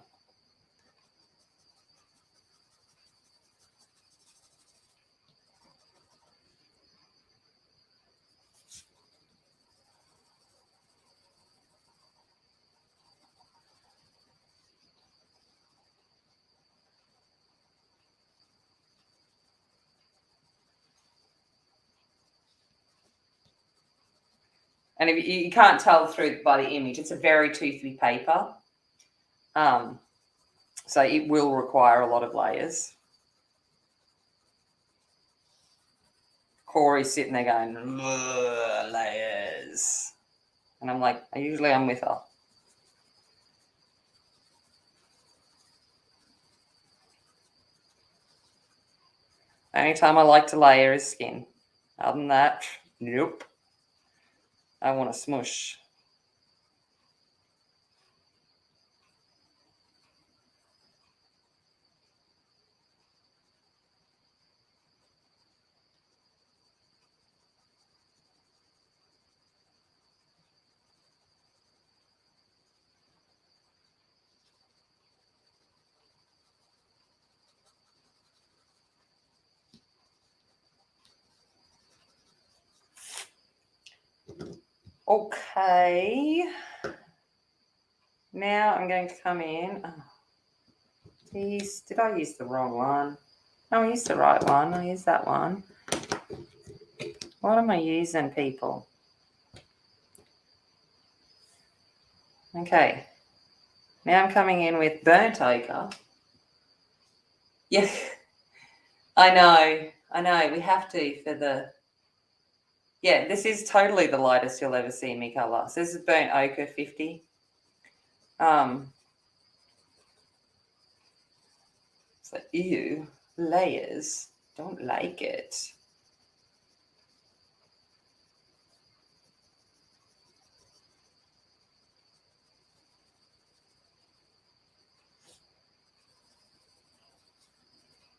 A: And if you can't tell through by the image, it's a very toothy paper. So it will require a lot of layers. Corey's sitting there going, layers. And I'm like, I'm with her. Only time I like to layer is skin. Other than that, nope. I want to smush. Okay. Now I'm going to come in. Oh, geez, did I use the wrong one? No, I used the right one. I used that one. What am I using, people? Okay. Now I'm coming in with burnt ochre. Yeah, I know. We have to for the... Yeah, this is totally the lightest you'll ever see me colour. So this is burnt ochre 50. It's like, ew, layers. Don't like it.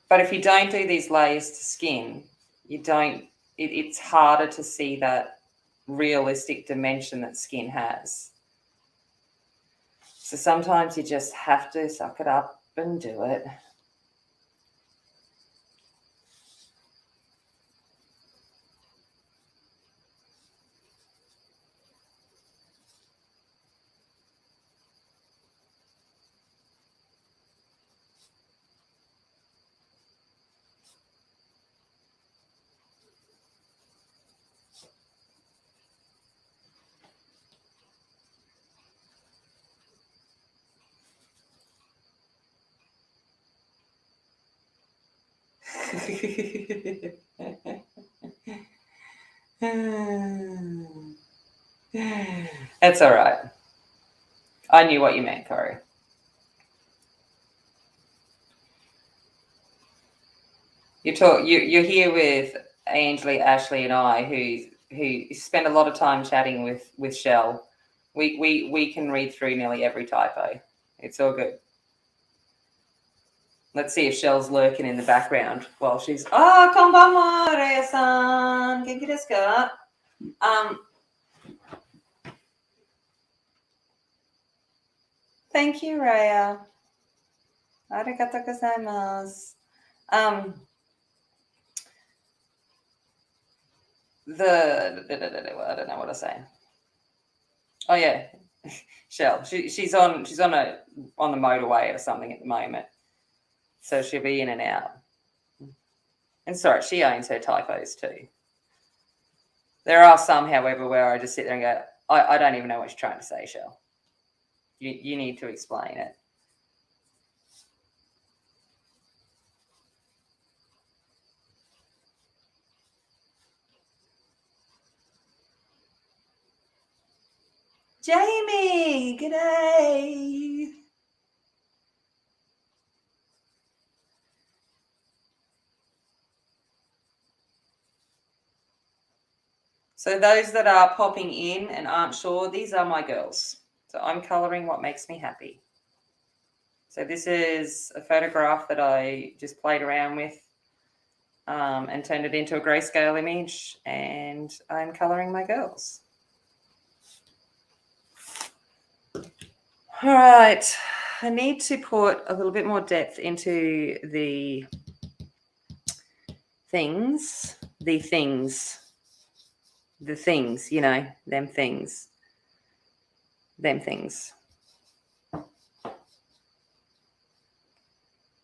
A: But if you don't do these layers to skin, it's harder to see that realistic dimension that skin has. So sometimes you just have to suck it up and do it. It's all right. I knew what you meant, Corey. You're here with Ainsley, Ashley, and I, who spend a lot of time chatting with Shell. We can read through nearly every typo. It's all good. Let's see if Shell's lurking in the background while she's... Ah, konbanwa, Rhea-san. Genki desu ka? Thank you, Rhea. Arigatou gozaimasu. I don't know what I'm saying. Oh yeah, Shell. She's on the motorway or something at the moment, so she'll be in and out. And sorry, she owns her typos too. There are some, however, where I just sit there and go, I don't even know what you're trying to say, Shell. You need to explain it. Jamie, g'day. So those that are popping in and aren't sure, these are my girls. So I'm colouring what makes me happy. So this is a photograph that I just played around with and turned it into a grayscale image, and I'm colouring my girls. All right, I need to put a little bit more depth into the things, you know, them things.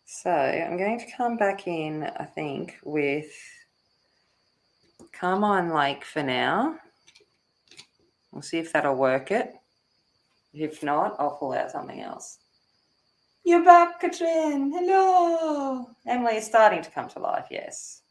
A: So I'm going to come back in, I think, with Carmine Lake for now. We'll see if that'll work it. If not, I'll pull out something else. You're back, Katrin. Hello. Emily is starting to come to life, yes.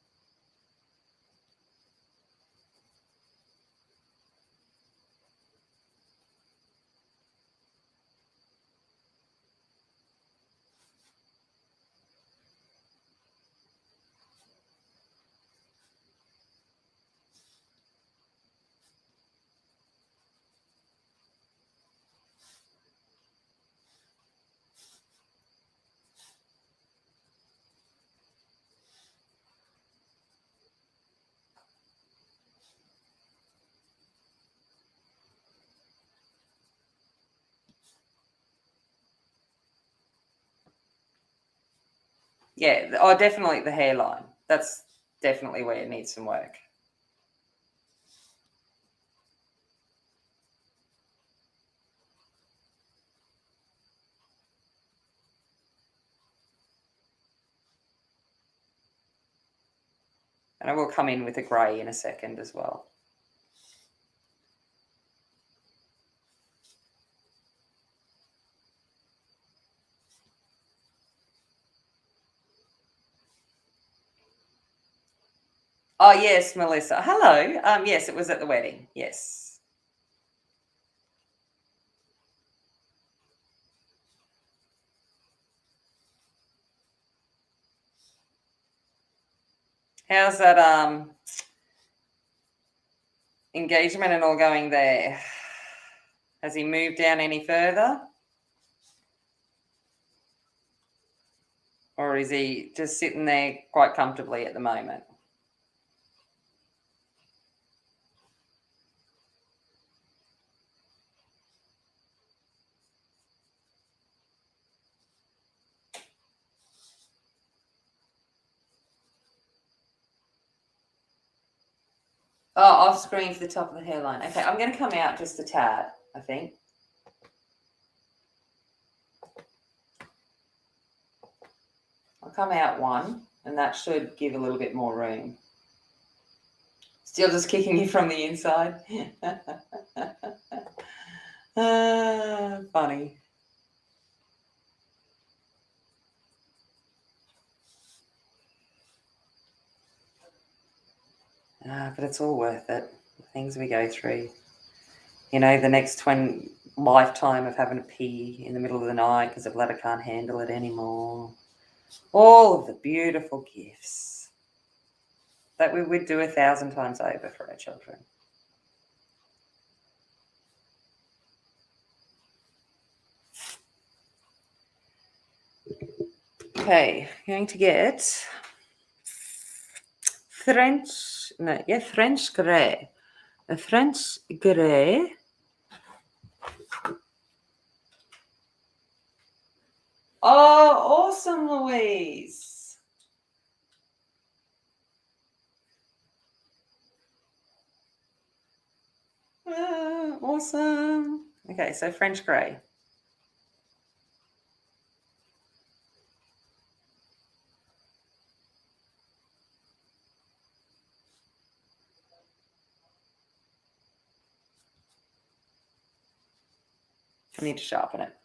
A: Yeah, definitely the hairline. That's definitely where it needs some work. And I will come in with a grey in a second as well. Oh, yes, Melissa. Hello. Yes, it was at the wedding. Yes. How's that engagement and all going there? Has he moved down any further? Or is he just sitting there quite comfortably at the moment? Oh, off screen for the top of the hairline. Okay, I'm going to come out just a tad, I think. I'll come out one, and that should give a little bit more room. Still just kicking you from the inside. Funny. But it's all worth it. The things we go through. You know, the next lifetime of having to pee in the middle of the night because the bladder can't handle it anymore. All of the beautiful gifts that we would do 1,000 times over for our children. Okay, going to get French grey. A French grey. Oh, awesome, Louise. Awesome. Okay, so French grey. I need to sharpen it.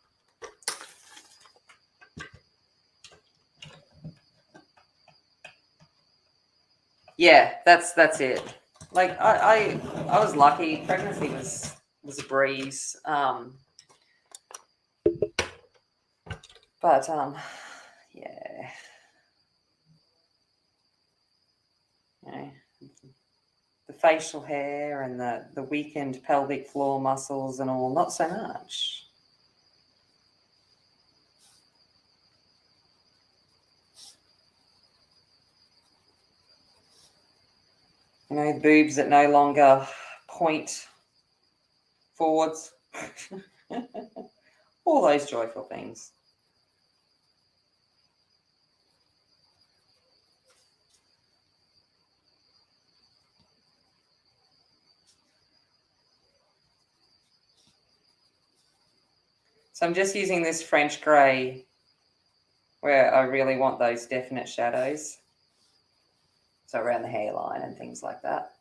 A: Yeah, that's it. Like I was lucky. Pregnancy was a breeze. But yeah. You know, the facial hair and the weakened pelvic floor muscles and all, not so much. You know, the boobs that no longer point forwards. All those joyful things. So I'm just using this French grey where I really want those definite shadows. So around the hairline and things like that.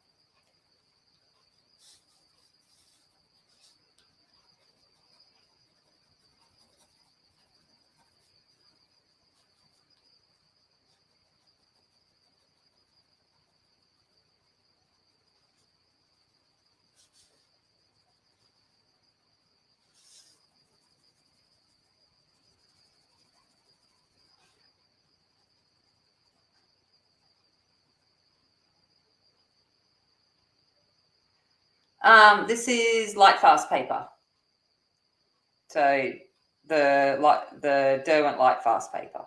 A: This is light fast paper. So the Derwent light fast paper.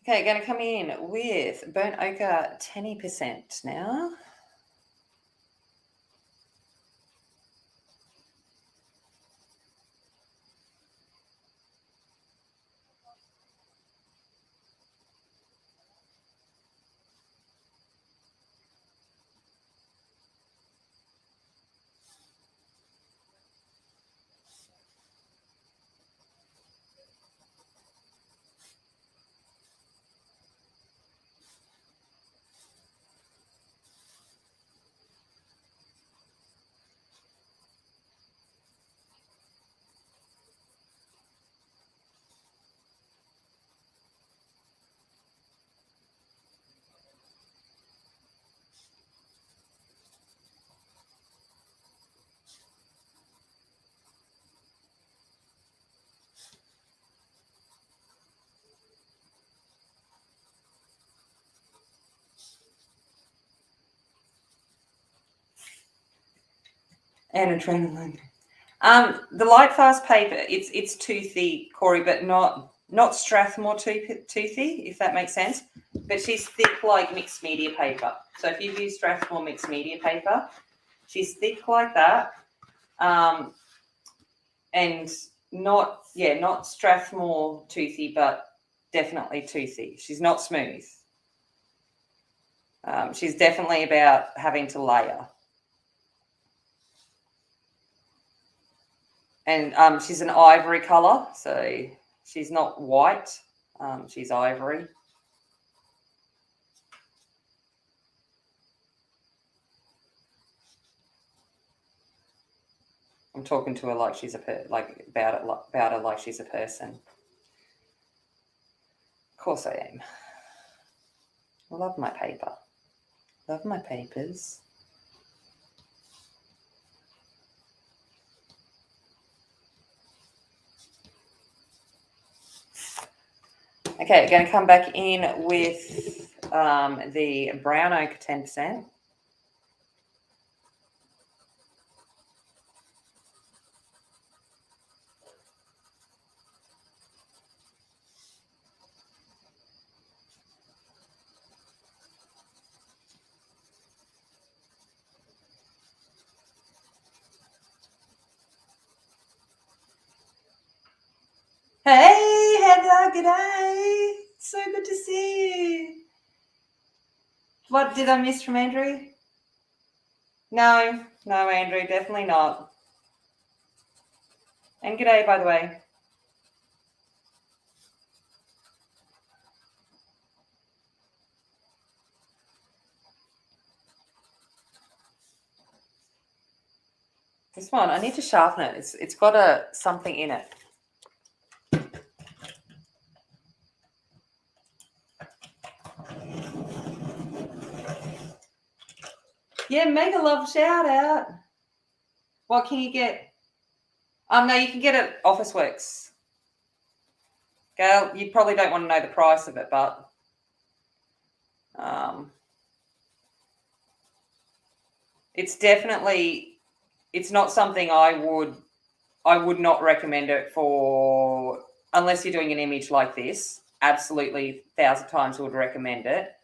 A: Okay, going to come in with burnt ochre 10% now. And adrenaline. The light fast paper, it's toothy, Corey, but not Strathmore toothy, if that makes sense. But she's thick like mixed media paper. So if you've used Strathmore mixed media paper, she's thick like that. And not Strathmore toothy, but definitely toothy. She's not smooth. She's definitely about having to layer. And she's an ivory colour, so she's not white. She's ivory. I'm talking to her like she's about her like she's a person. Of course I am. I love my paper. Love my papers. Okay, we're going to come back in with the brown oak 10%. Hey, Heather, g'day. So good to see you. What did I miss from Andrew? No, Andrew, definitely not. And g'day, by the way. This one, I need to sharpen it. It's got something in it. Yeah, mega love shout out. What can you get? No, you can get it at Officeworks. Gail, you probably don't want to know the price of it, but it's definitely, it's not something I would not recommend it for unless you're doing an image like this. Absolutely, 1,000 times would recommend it.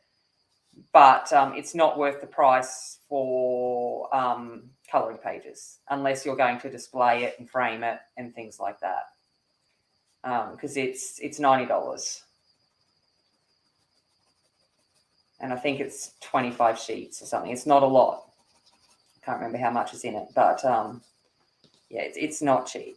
A: But it's not worth the price for colouring pages unless you're going to display it and frame it and things like that. Because it's $90. And I think it's 25 sheets or something. It's not a lot. I can't remember how much is in it, but yeah, it's not cheap.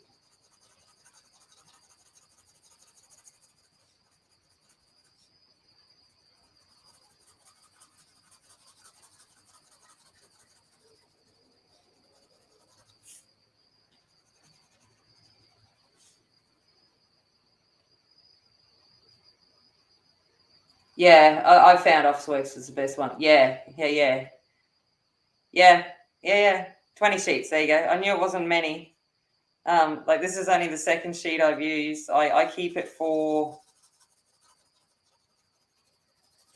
A: Yeah, I found Officeworks is the best one. Yeah. 20 sheets. There you go. I knew it wasn't many. Like this is only the second sheet I've used. I keep it for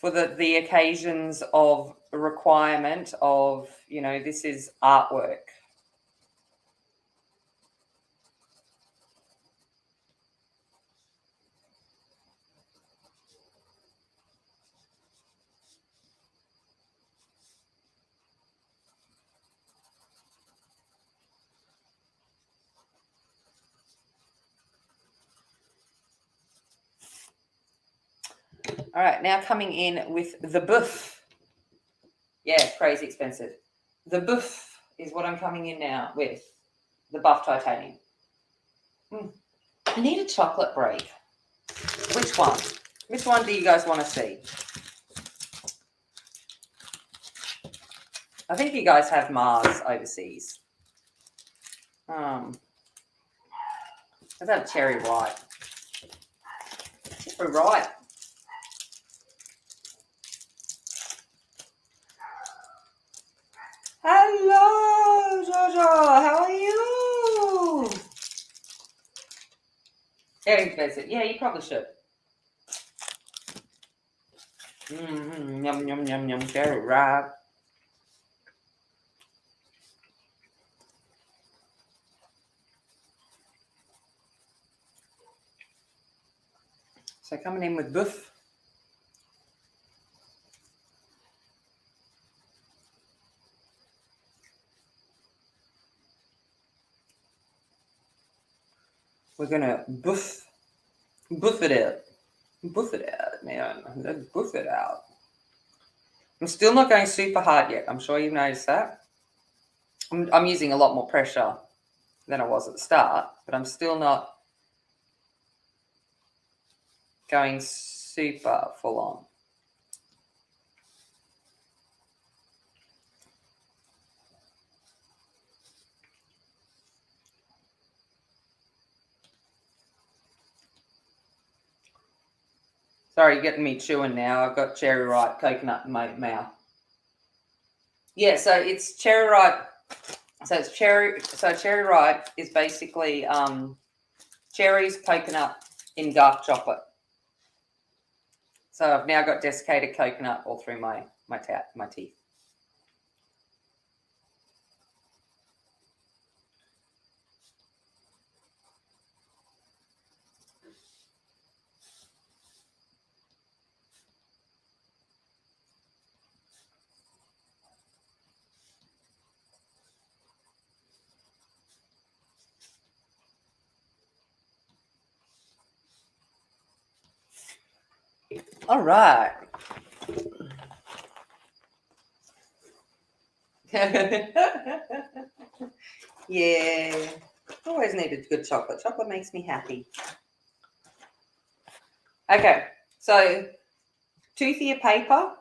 A: the occasions of requirement of, this is artwork. All right, now coming in with the buff. Yeah, crazy expensive. The buff is what I'm coming in now with, the buff titanium. I need a chocolate break. Which one? Which one do you guys want to see? I think you guys have Mars overseas. Let's have cherry white. Cherry white. Hello, Jojo. How are you? Very expensive. Yeah, you probably should. Yum, yum, yum, yum. Cherry ripe. So coming in with boof. We're going to buff it out. Buff it out, man. Let's buff it out. I'm still not going super hard yet. I'm sure you've noticed that. I'm using a lot more pressure than I was at the start, but I'm still not going super full on. Sorry, you're getting me chewing now. I've got cherry ripe coconut in my mouth. Yeah, so it's cherry ripe. So it's cherry. So cherry ripe is basically cherries, coconut in dark chocolate. So I've now got desiccated coconut all through my teeth. All right. Yeah. Always needed good chocolate. Chocolate makes me happy. Okay. So toothier paper.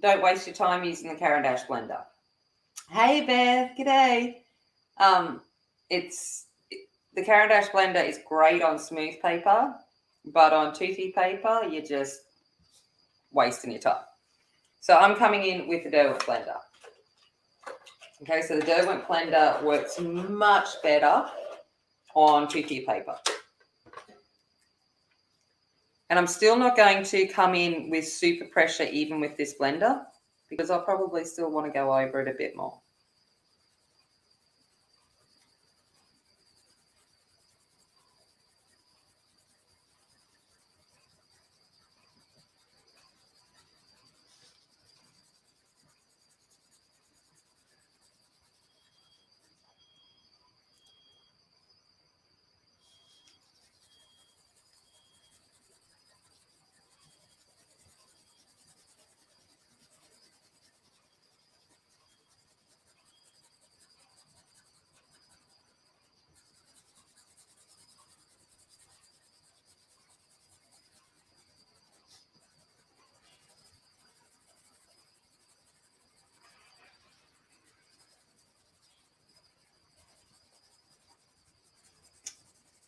A: Don't waste your time using the Caran blender. Hey Beth, g'day. The Caran blender is great on smooth paper, but on toothy paper, you're just wasting your time. So I'm coming in with the Derwent Blender. Okay, so the Derwent Blender works much better on toothy paper. And I'm still not going to come in with super pressure even with this blender because I'll probably still want to go over it a bit more.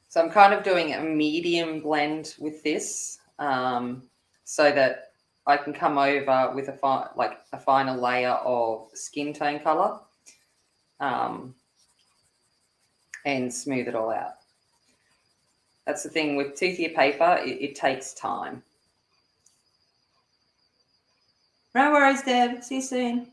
A: So I'm kind of doing a medium blend with this so that I can come over with a finer layer of skin tone color and smooth it all out. That's the thing with toothier paper, it takes time. No worries, Deb. See you soon.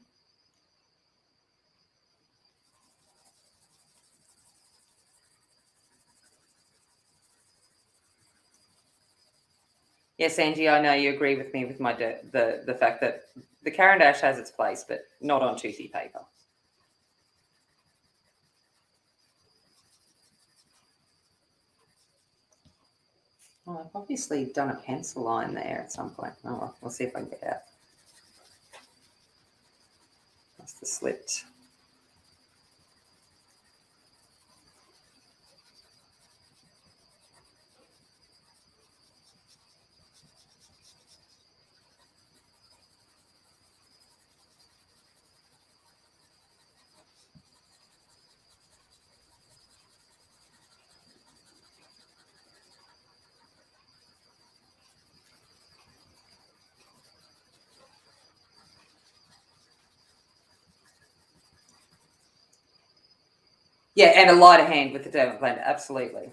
A: Yes, Angie, I know you agree with me with my the fact that the Caran has its place, but not on toothy paper. Well, I've obviously done a pencil line there at some point. Oh, well, we'll see if I can get it out. Must have slipped. Yeah, and a lighter hand with the Derwent Blender, absolutely.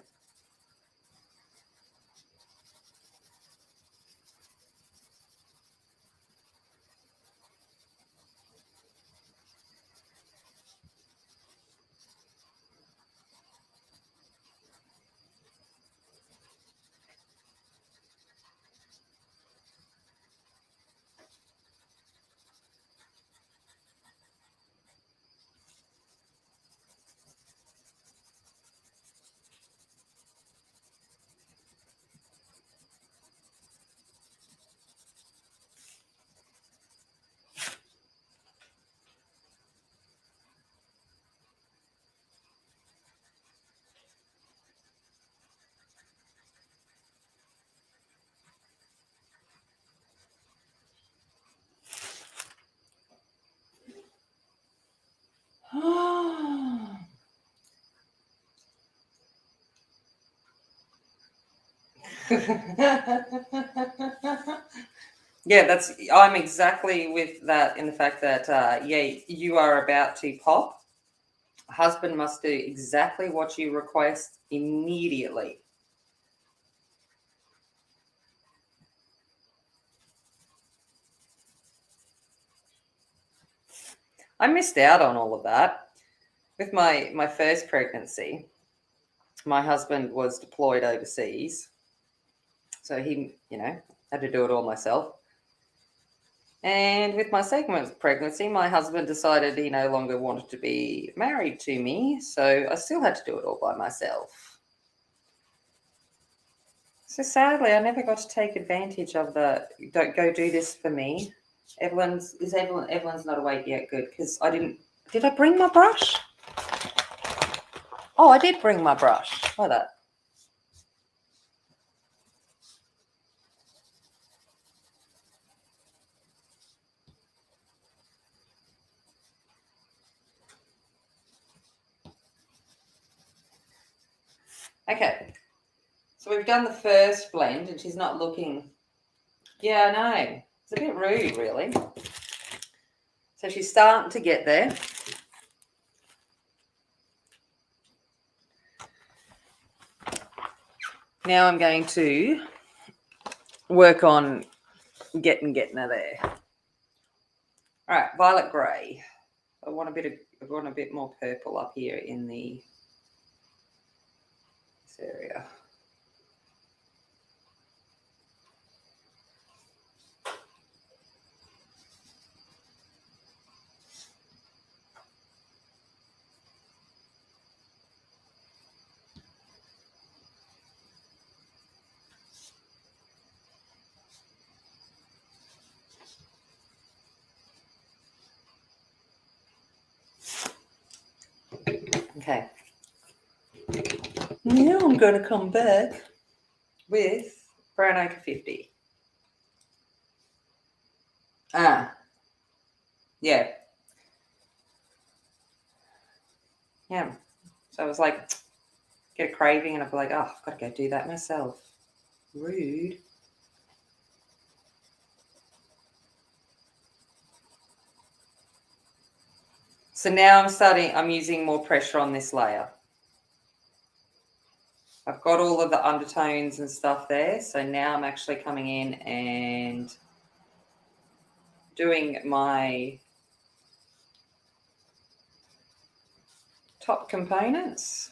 A: Yeah, I'm exactly with that in the fact that, yeah, you are about to pop. Husband must do exactly what you request immediately. I missed out on all of that. With my first pregnancy, my husband was deployed overseas. So he, had to do it all myself. And with my second pregnancy, my husband decided he no longer wanted to be married to me. So I still had to do it all by myself. So sadly, I never got to take advantage of don't go do this for me. Evelyn's not awake yet. Good, because did I bring my brush? Oh, I did bring my brush. Try that. Okay, so we've done the first blend and she's not looking. Yeah, I know. It's a bit rude, really. So she's starting to get there. Now I'm going to work on getting her there. All right, violet grey. I want a bit more purple up here in this area. Okay. Now I'm going to come back with Brown Ochre 50. Yeah. Yeah. So I was like, get a craving, and I'd be like, oh, I've got to go do that myself. Rude. So now I'm using more pressure on this layer. I've got all of the undertones and stuff there. So now I'm actually coming in and doing my top components.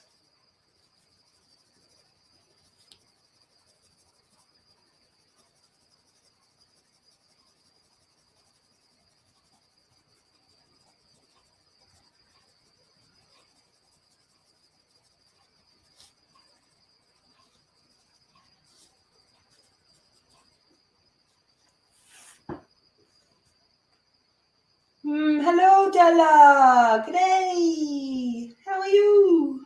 A: Hello, Della. G'day. How are you?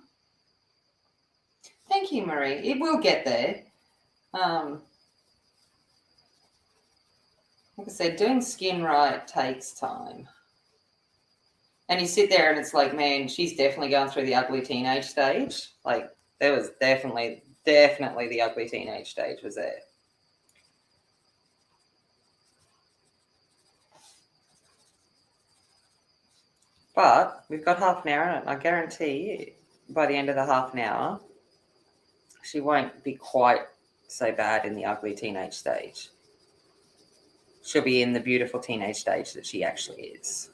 A: Thank you, Marie. It will get there. Like I said, doing skin right takes time. And you sit there and it's like, man, she's definitely going through the ugly teenage stage. Like, there was definitely the ugly teenage stage was there. But we've got half an hour, and I guarantee by the end of the half an hour, she won't be quite so bad in the ugly teenage stage. She'll be in the beautiful teenage stage that she actually is.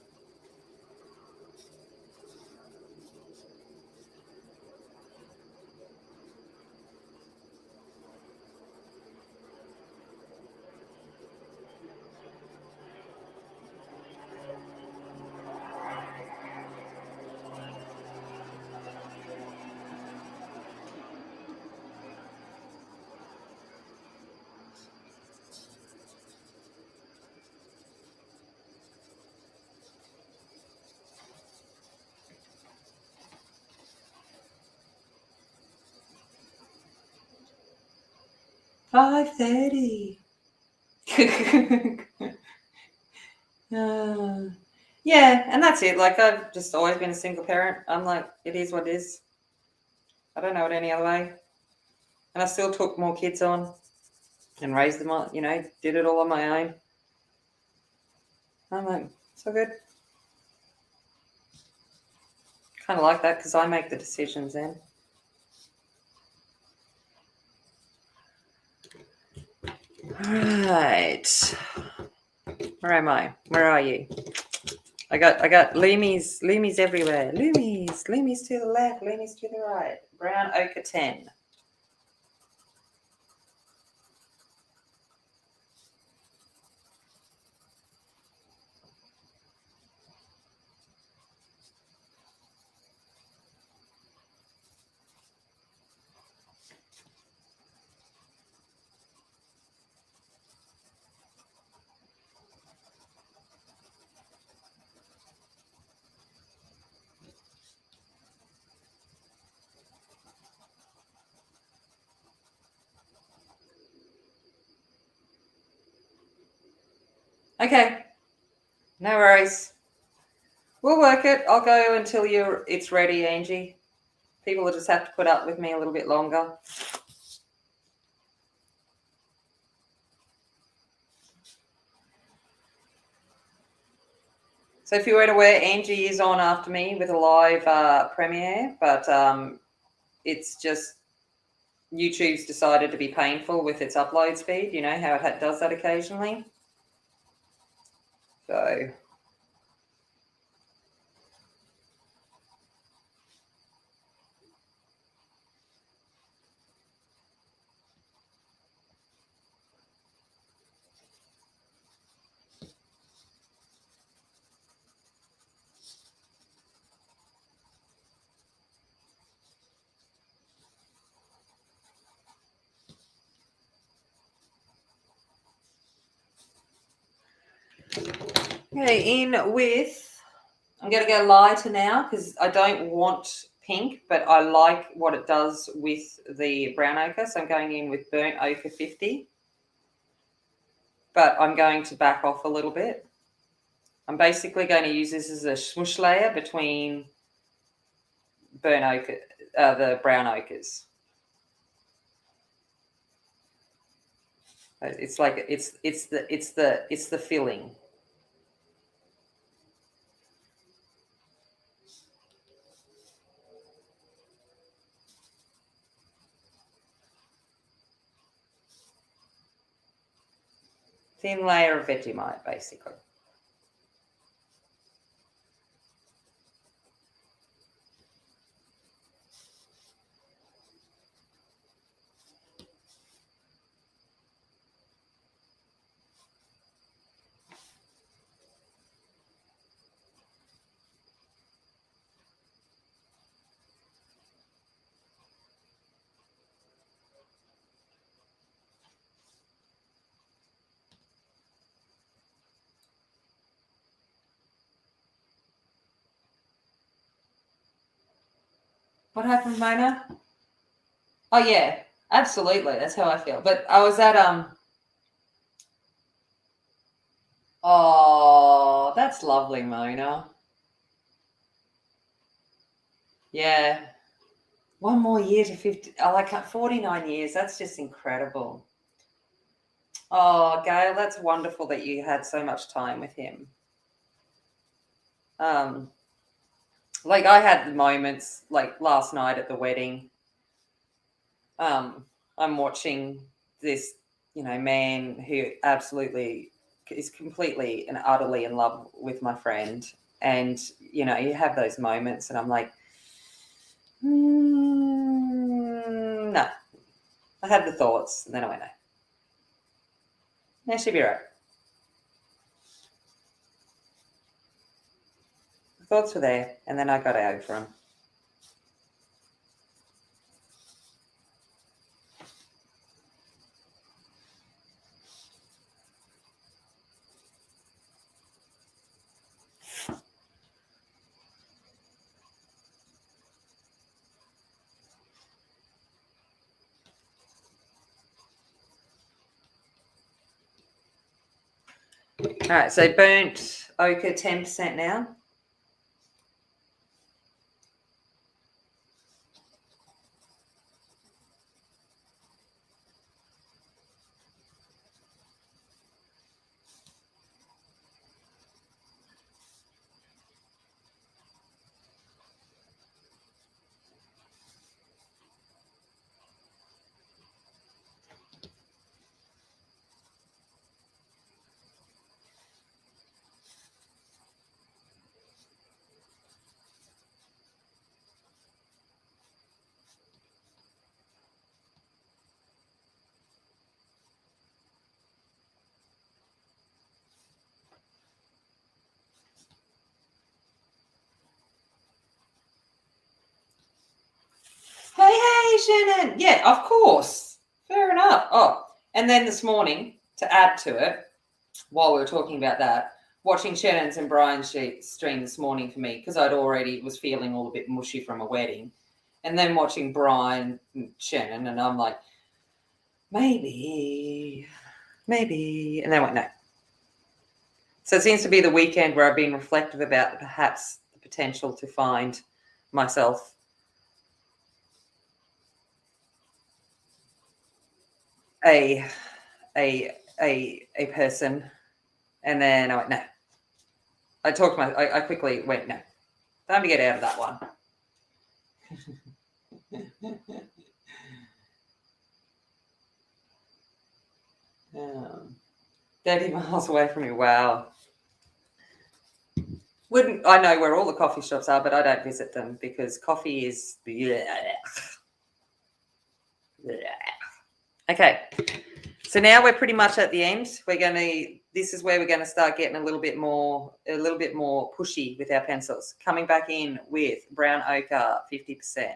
A: $5.30. Yeah, and that's it. Like, I've just always been a single parent. I'm like, it is what it is. I don't know it any other way. And I still took more kids on. and raised them on, did it all on my own. I'm like, so good. Kind of like that because I make the decisions then. Right. Where am I? Where are you? I got loomies everywhere. Loomies to the left, loomies to the right. Brown ochre 10. Okay. No worries. We'll work it. I'll go until it's ready, Angie. People will just have to put up with me a little bit longer. So if you weren't aware, Angie is on after me with a live premiere, but it's just YouTube's decided to be painful with its upload speed. You know how it does that occasionally. So okay, I'm going to go lighter now because I don't want pink, but I like what it does with the brown ochre. So I'm going in with burnt ochre 50, but I'm going to back off a little bit. I'm basically going to use this as a smoosh layer between burnt ochre, the brown ochres. It's like it's the filling. Thin layer of Vegemite, basically. What happened, Mona? Oh yeah, absolutely. That's how I feel. But I was at Oh, that's lovely, Mona. Yeah. One more year to 50. I like 49 years. That's just incredible. Oh, Gail, that's wonderful that you had so much time with him. Like I had moments like last night at the wedding. I'm watching this, man who absolutely is completely and utterly in love with my friend. And, you have those moments and I'm like, no. I had the thoughts and then I went, no. Yeah, she'll be right. The thoughts were there and then I got over them. All right, so burnt ochre 10% now. Shannon. Yeah, of course. Fair enough. Oh, and then this morning, to add to it, while we were talking about that, watching Shannon's and Brian's stream this morning for me, because I'd already was feeling all a bit mushy from a wedding, and then watching Brian and Shannon, and I'm like, maybe, and they went, no. So it seems to be the weekend where I've been reflective about perhaps the potential to find myself a person, and then I went, no. I quickly went, no, time to get out of that one. 30 miles away from you. Wow. Wouldn't I know where all the coffee shops are, but I don't visit them because coffee is okay. So now we're pretty much at the end. This is where we're going to start getting a little bit more pushy with our pencils. Coming back in with brown ochre 50%.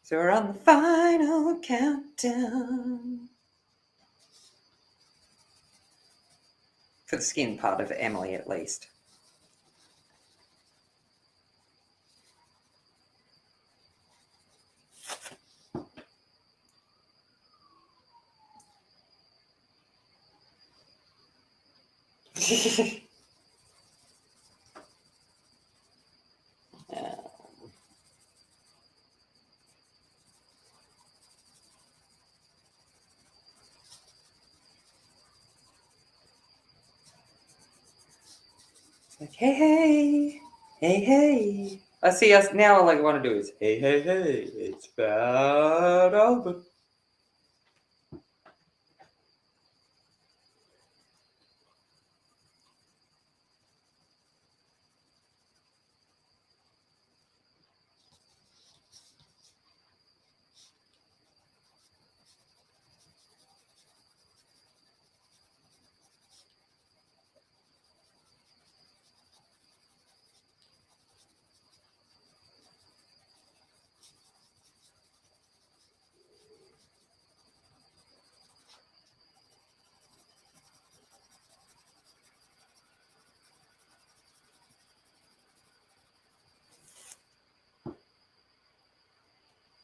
A: So we're on the final countdown. For the skin part of Emily, at least. Like, hey. I see us now. All I want to do is, hey, it's about Albert.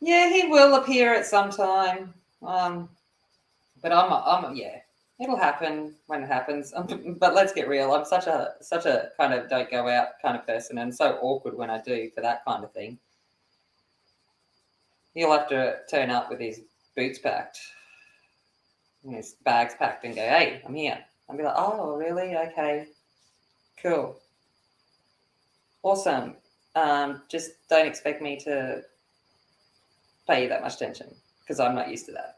A: Yeah, he will appear at some time. But I'm yeah, it'll happen when it happens. But let's get real. I'm such a kind of don't go out kind of person, and so awkward when I do for that kind of thing. He'll have to turn up with his boots packed, and his bags packed, and go, "Hey, I'm here." I'll be like, "Oh, really? Okay, cool, awesome." Just don't expect me to pay you that much attention because I'm not used to that.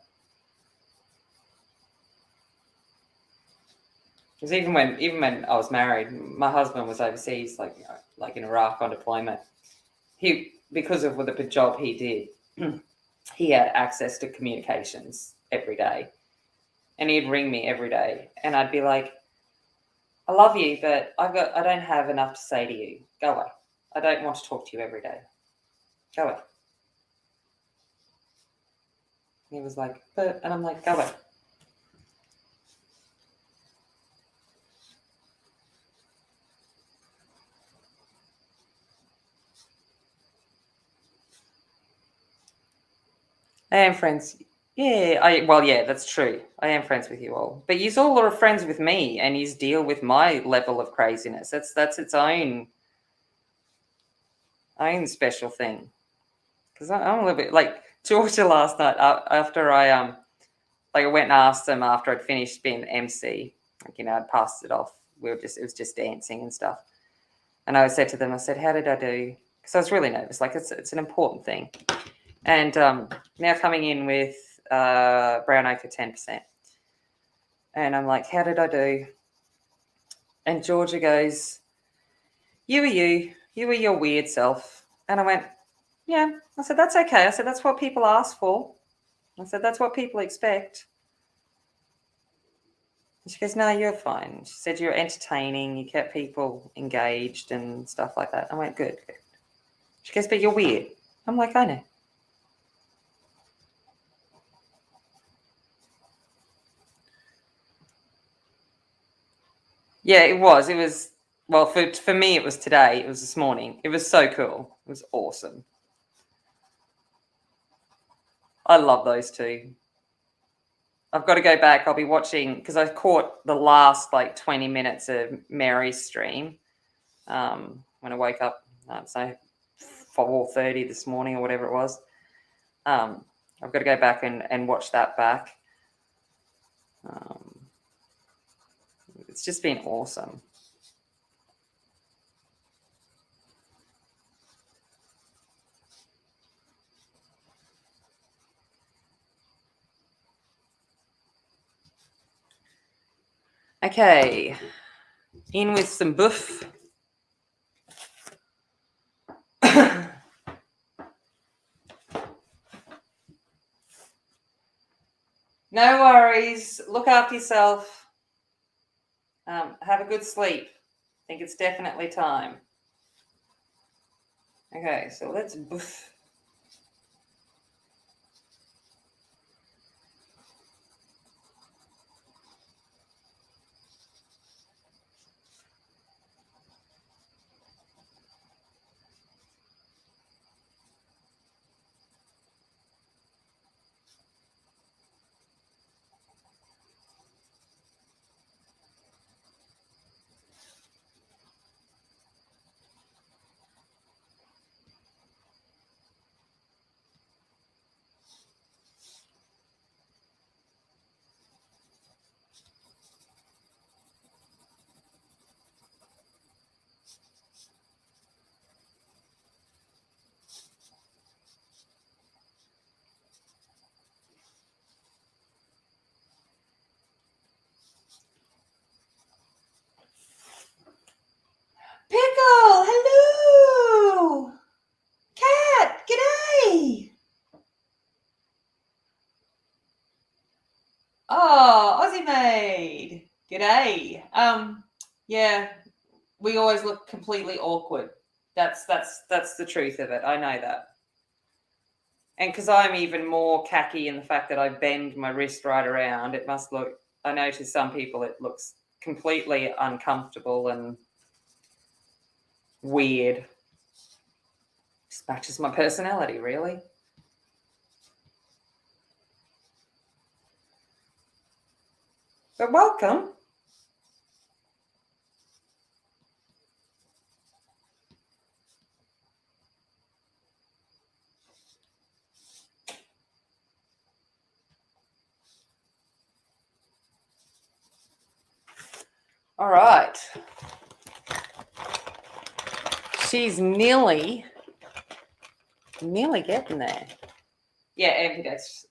A: Because even when I was married, my husband was overseas, like in Iraq on deployment. Because of the job he did, he had access to communications every day, and he'd ring me every day, and I'd be like, "I love you, but I don't have enough to say to you. Go away. I don't want to talk to you every day. Go away." And he was like, and I'm like, "Go away." I am friends. Yeah, yeah, that's true. I am friends with you all. But you all are friends with me, and you deal with my level of craziness. That's its own special thing. Because I'm a little bit like Georgia last night after I went and asked them after I'd finished being MC. I'd passed it off. It was just dancing and stuff. And I said to them, I said, "How did I do?" Because I was really nervous. Like it's an important thing. And now coming in with brown ochre 10%. And I'm like, "How did I do?" And Georgia goes, "You were you. You were your weird self. And I went, yeah. I said, that's okay. I said, that's what people ask for. I said, that's what people expect. And she goes, no, you're fine. She said, you're entertaining. You kept people engaged and stuff like that. I went, good. She goes, but you're weird. I'm like, I know. Yeah, it was. It was, well, for me, it was today. It was this morning. It was so cool. It was awesome. I love those two. I've got to go back. I'll be watching, because I caught the last like 20 minutes of Mary's stream when I woke up, so 4:30 this morning or whatever it was. I've got to go back and watch that back. It's just been awesome. Okay, in with some boof. No worries. Look after yourself. Have a good sleep. I think it's definitely time. Okay, so let's boof. Pickle, hello. Cat, g'day. Oh, Aussie maid. G'day. Yeah, we always look completely awkward. That's the truth of it. I know that. And because I'm even more khaki in the fact that I bend my wrist right around, it must look, I know to some people it looks completely uncomfortable and weird. Just matches my personality, really. But welcome. All right. She's nearly getting there. Yeah, ambidex.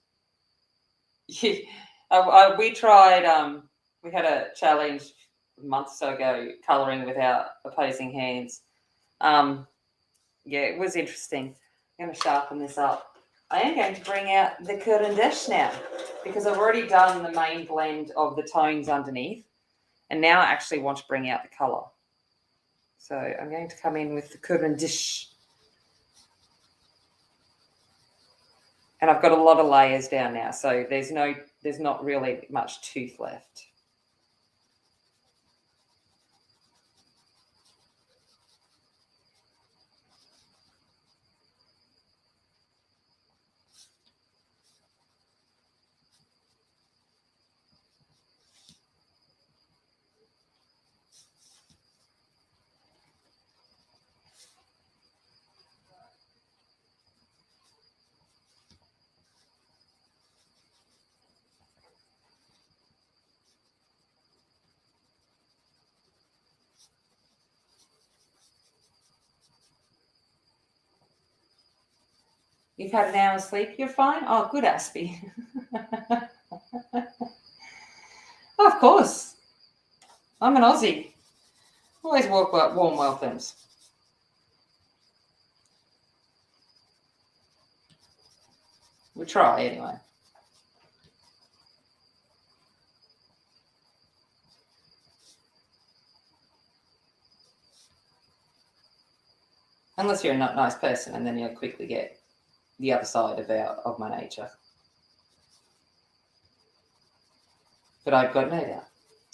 A: We tried, we had a challenge a month or so ago, colouring without opposing hands. Yeah, it was interesting. I'm going to sharpen this up. I am going to bring out the curtain dish now, because I've already done the main blend of the tones underneath, and now I actually want to bring out the colour. So I'm going to come in with the curtain dish. And I've got a lot of layers down now, so there's not really much tooth left. You've had an hour's sleep, you're fine? Oh, good, Aspie. Of course. I'm an Aussie. Always warm welcomes. We'll try anyway. Unless you're a not nice person, and then you'll quickly get the other side of my nature. But I've got no doubt.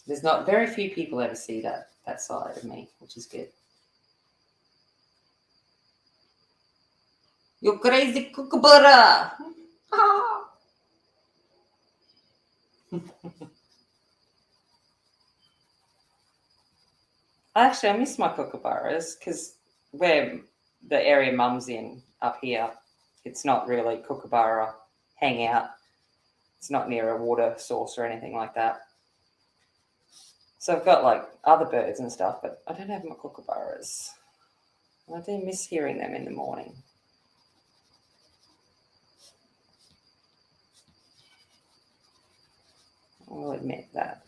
A: There's not very few people ever see that side of me, which is good. You crazy kookaburra! Actually, I miss my kookaburras because where the area Mum's in up here, it's not really kookaburra hangout. It's not near a water source or anything like that. So I've got like other birds and stuff, but I don't have my kookaburras. I do miss hearing them in the morning. I will admit that.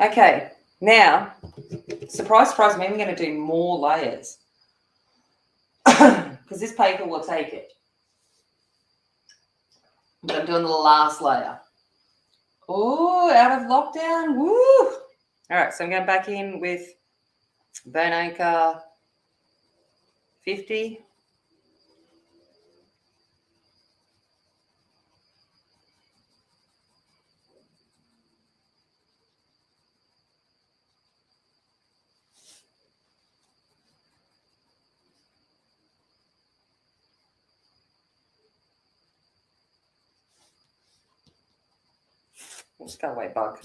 A: Okay, now, surprise, surprise, I'm even going to do more layers because this paper will take it. But I'm doing the last layer. Oh, out of lockdown, woo! All right, so I'm going back in with Burn Anchor 50. Let's go away, bug.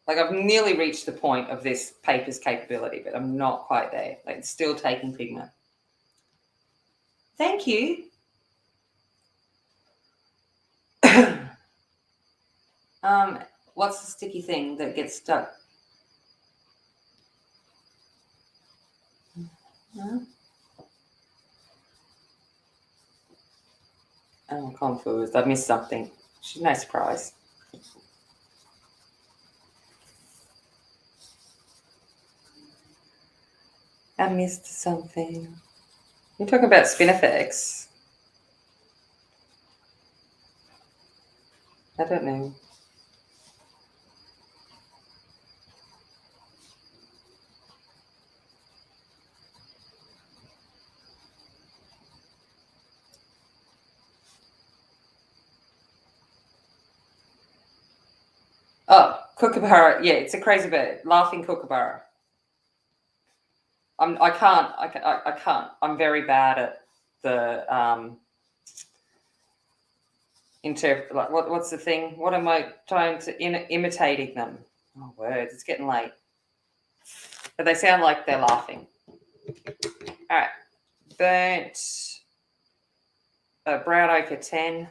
A: Like I've nearly reached the point of this paper's capability, but I'm not quite there. Like it's still taking pigment. Thank you. What's the sticky thing that gets stuck? Huh? Oh, I'm confused. I missed something. No surprise. I missed something. You're talking about Spinifex. I don't know. Oh, kookaburra. Yeah, it's a crazy bird. Laughing kookaburra. I can't. I'm very bad at the like what's the thing? What am I trying to imitating them? Oh, words. It's getting late. But they sound like they're laughing. All right. Burnt brown ochre 10.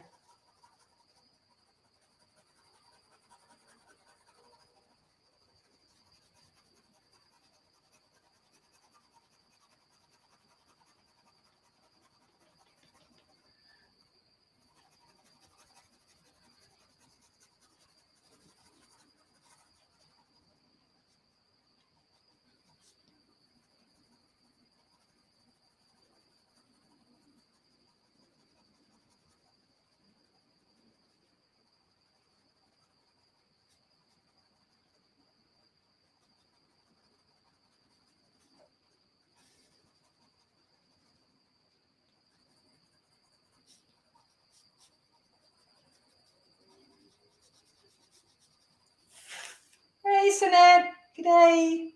A: Hey, Sunette. G'day.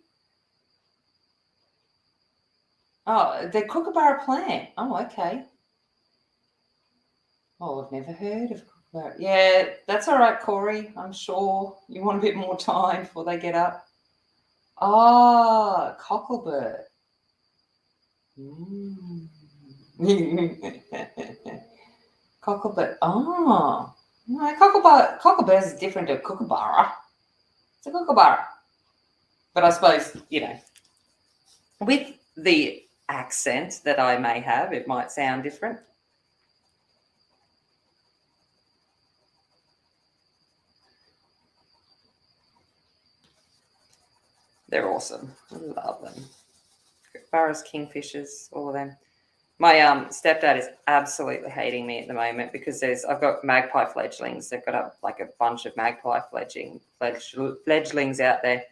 A: Oh, the kookaburra plant. Oh, okay. Oh, I've never heard of kookaburra. Yeah, that's all right, Corey. I'm sure you want a bit more time before they get up. Ah, cocklebur. Mm. Cocklebur. Oh, no, cocklebur is different to kookaburra. It's a kookaburra. But I suppose, with the accent that I may have, it might sound different. They're awesome. I love them. Kookaburras, kingfishers, all of them. My stepdad is absolutely hating me at the moment because I've got magpie fledglings. They've got a bunch of magpie fledglings out there,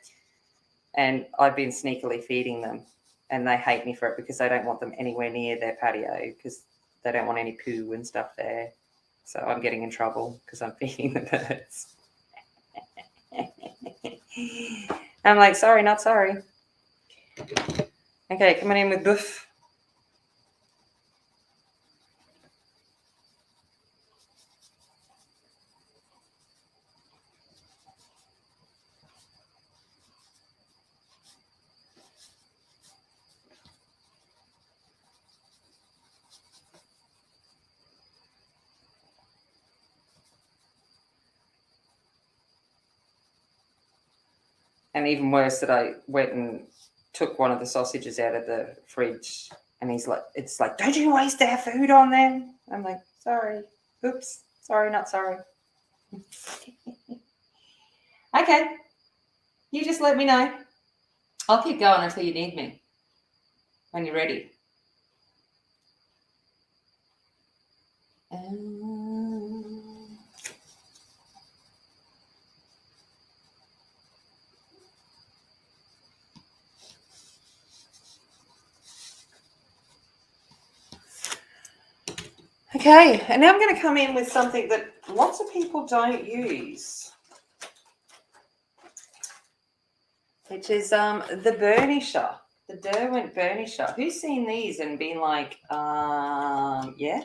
A: and I've been sneakily feeding them, and they hate me for it because they don't want them anywhere near their patio because they don't want any poo and stuff there. So I'm getting in trouble because I'm feeding the birds. I'm like, sorry, not sorry. Okay, coming in with Buff. And even worse, that I went and took one of the sausages out of the fridge, and he's like, it's like, don't you waste our food on them? I'm like, sorry. Oops. Sorry, not sorry. Okay. You just let me know. I'll keep going until you need me. When you're ready. Okay, and now I'm going to come in with something that lots of people don't use, which is the Burnisher, the Derwent Burnisher. Who's seen these and been like, yeah?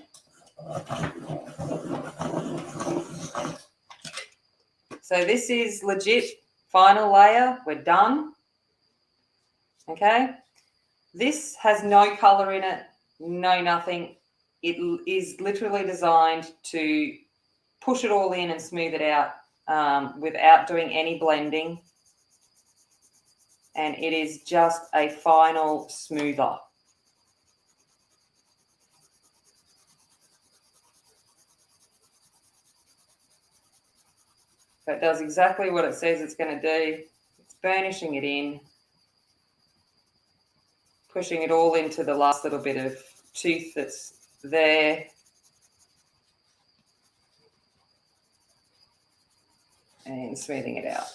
A: So this is legit final layer. We're done. Okay. This has no color in it, no nothing. It is literally designed to push it all in and smooth it out without doing any blending. And it is just a final smoother. So it does exactly what it says it's going to do. It's burnishing it in, pushing it all into the last little bit of tooth that's there. And smoothing it out.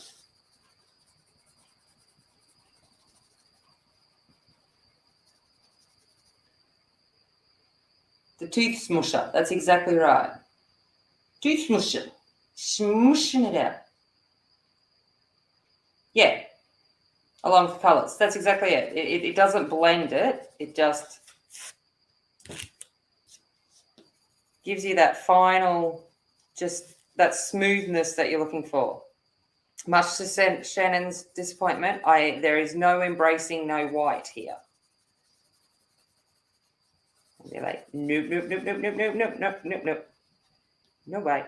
A: The tooth smusher. That's exactly right. Tooth smusher. Smushing it out. Yeah. Along with colours. That's exactly it. It doesn't blend it. It just gives you that final, just that smoothness that you're looking for. Much to Shannon's disappointment, there is no embracing no white here. And they're like, nope, nope, nope, nope, nope, nope, nope, nope, nope, nope. No white.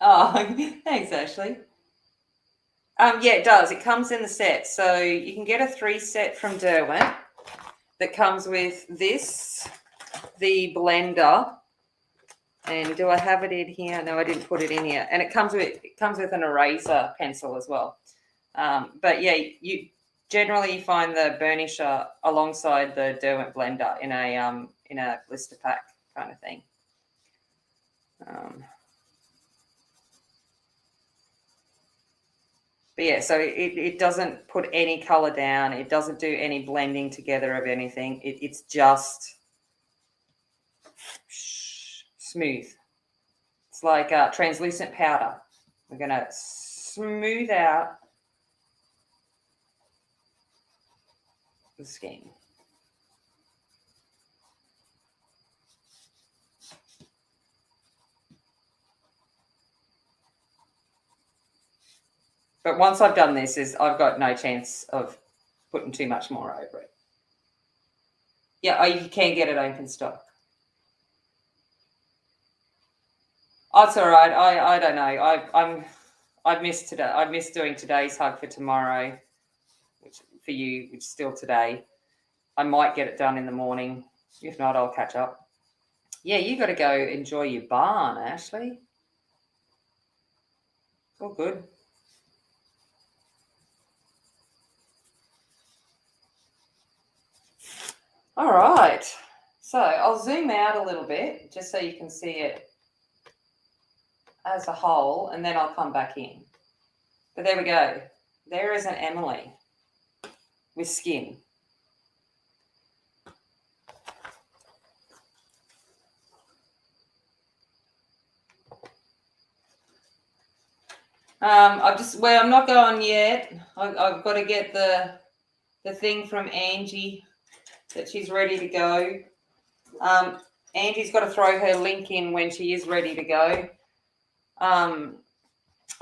A: Oh, thanks, Ashley. Yeah, it does. It comes in the set. So you can get a 3 set from Derwent that comes with this, the blender. And do I have it in here? No, I didn't put it in here. And it comes with an eraser pencil as well. But yeah, generally you find the Burnisher alongside the Derwent Blender in a blister pack kind of thing. But yeah, so it doesn't put any color down. It doesn't do any blending together of anything. It's just smooth. It's like translucent powder. We're going to smooth out the skin. But once I've done this, I've got no chance of putting too much more over it. Yeah, you can get it open stock. Oh, it's all right. I don't know. I've missed today. I missed doing today's hug for tomorrow, which for you, which is still today. I might get it done in the morning. If not, I'll catch up. Yeah, you got to go enjoy your barn, Ashley. It's all good. All right. So I'll zoom out a little bit just so you can see it as a whole, and then I'll come back in. But there we go. There is an Emily with skin. I'm not going yet. I've got to get the thing from Angie that she's ready to go. Angie's got to throw her link in when she is ready to go. I'm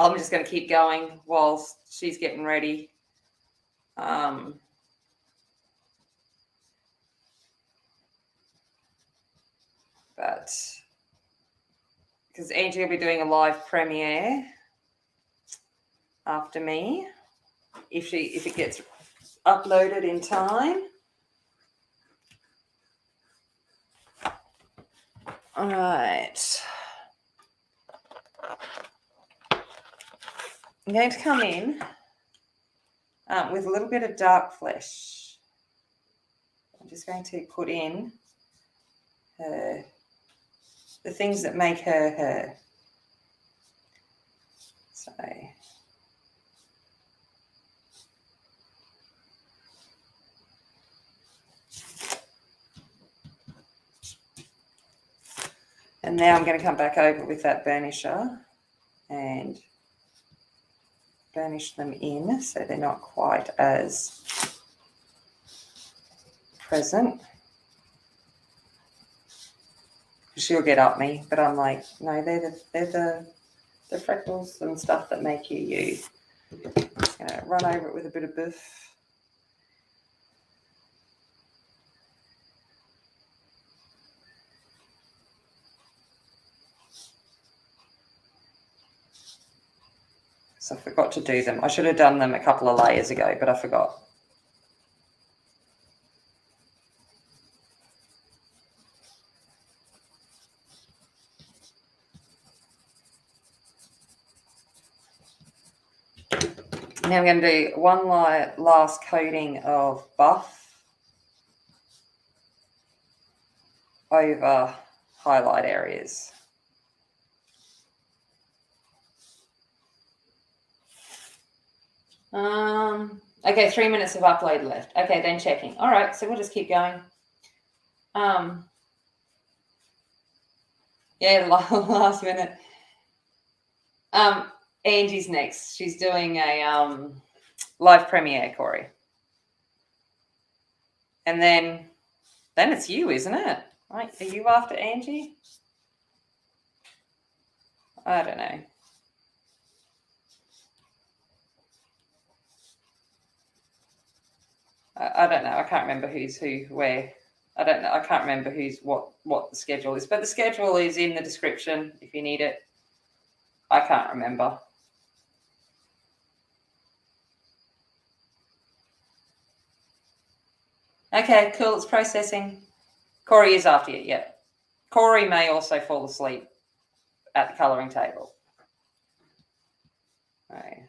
A: just going to keep going whilst she's getting ready. But because Angie will be doing a live premiere after me, if it gets uploaded in time. All right. I'm going to come in with a little bit of dark flesh. I'm just going to put in the things that make her her. So and now I'm going to come back over with that burnisher and burnish them in so they're not quite as present. She'll get up me, but I'm like, no, they're the freckles and stuff that make you you. Just going to run over it with a bit of biff. So I forgot to do them. I should have done them a couple of layers ago, but I forgot. Now I'm going to do one last coating of buff over highlight areas. Okay, 3 minutes of upload left. Okay, then checking. All right, so we'll just keep going. Yeah, last minute. Angie's next. She's doing a live premiere, Corey. And then it's you, isn't it? Right? Are you after Angie? I don't know. I don't know. I can't remember who's who, where. I don't know. I can't remember who's what the schedule is. But the schedule is in the description if you need it. I can't remember. Okay, cool. It's processing. Corey is after you, yeah. Corey may also fall asleep at the colouring table. Right.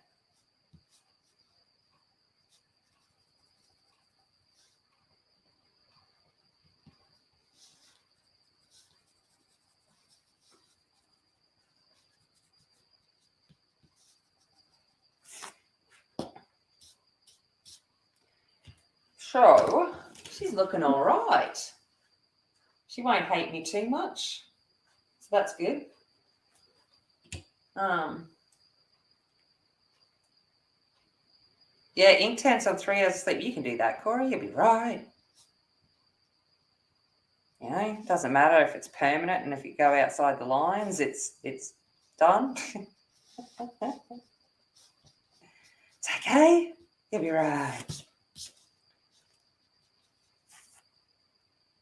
A: So she's looking all right. She won't hate me too much, so that's good. Yeah, Inktense on 3 hours of sleep. You can do that, Corey. You'll be right. You know, doesn't matter if it's permanent, and if you go outside the lines, it's done. It's okay. You'll be right.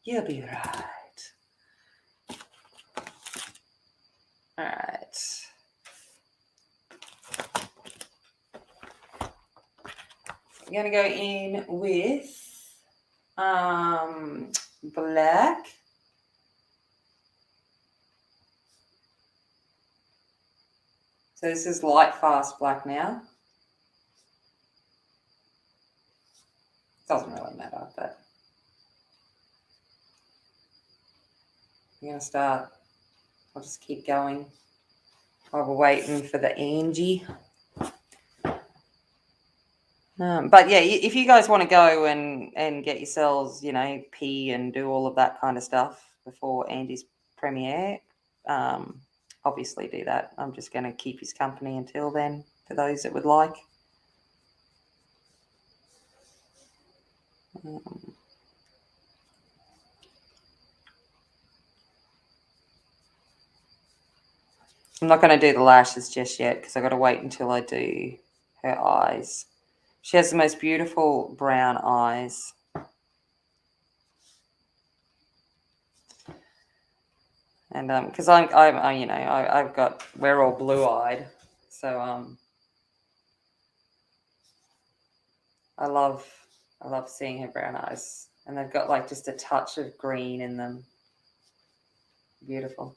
A: You'll be right. All right. I'm going to go in with black. So this is light fast black now. Doesn't really matter, but I'm going to start. I'll just keep going while we're waiting for the Angie. But yeah, if you guys want to go and get yourselves, you know, pee and do all of that kind of stuff before Andy's premiere, obviously do that. I'm just going to keep his company until then for those that would like. I'm not going to do the lashes just yet because I've got to wait until I do her eyes. She has the most beautiful brown eyes. And because we're all blue-eyed, so I love seeing her brown eyes, and they've got like just a touch of green in them. Beautiful.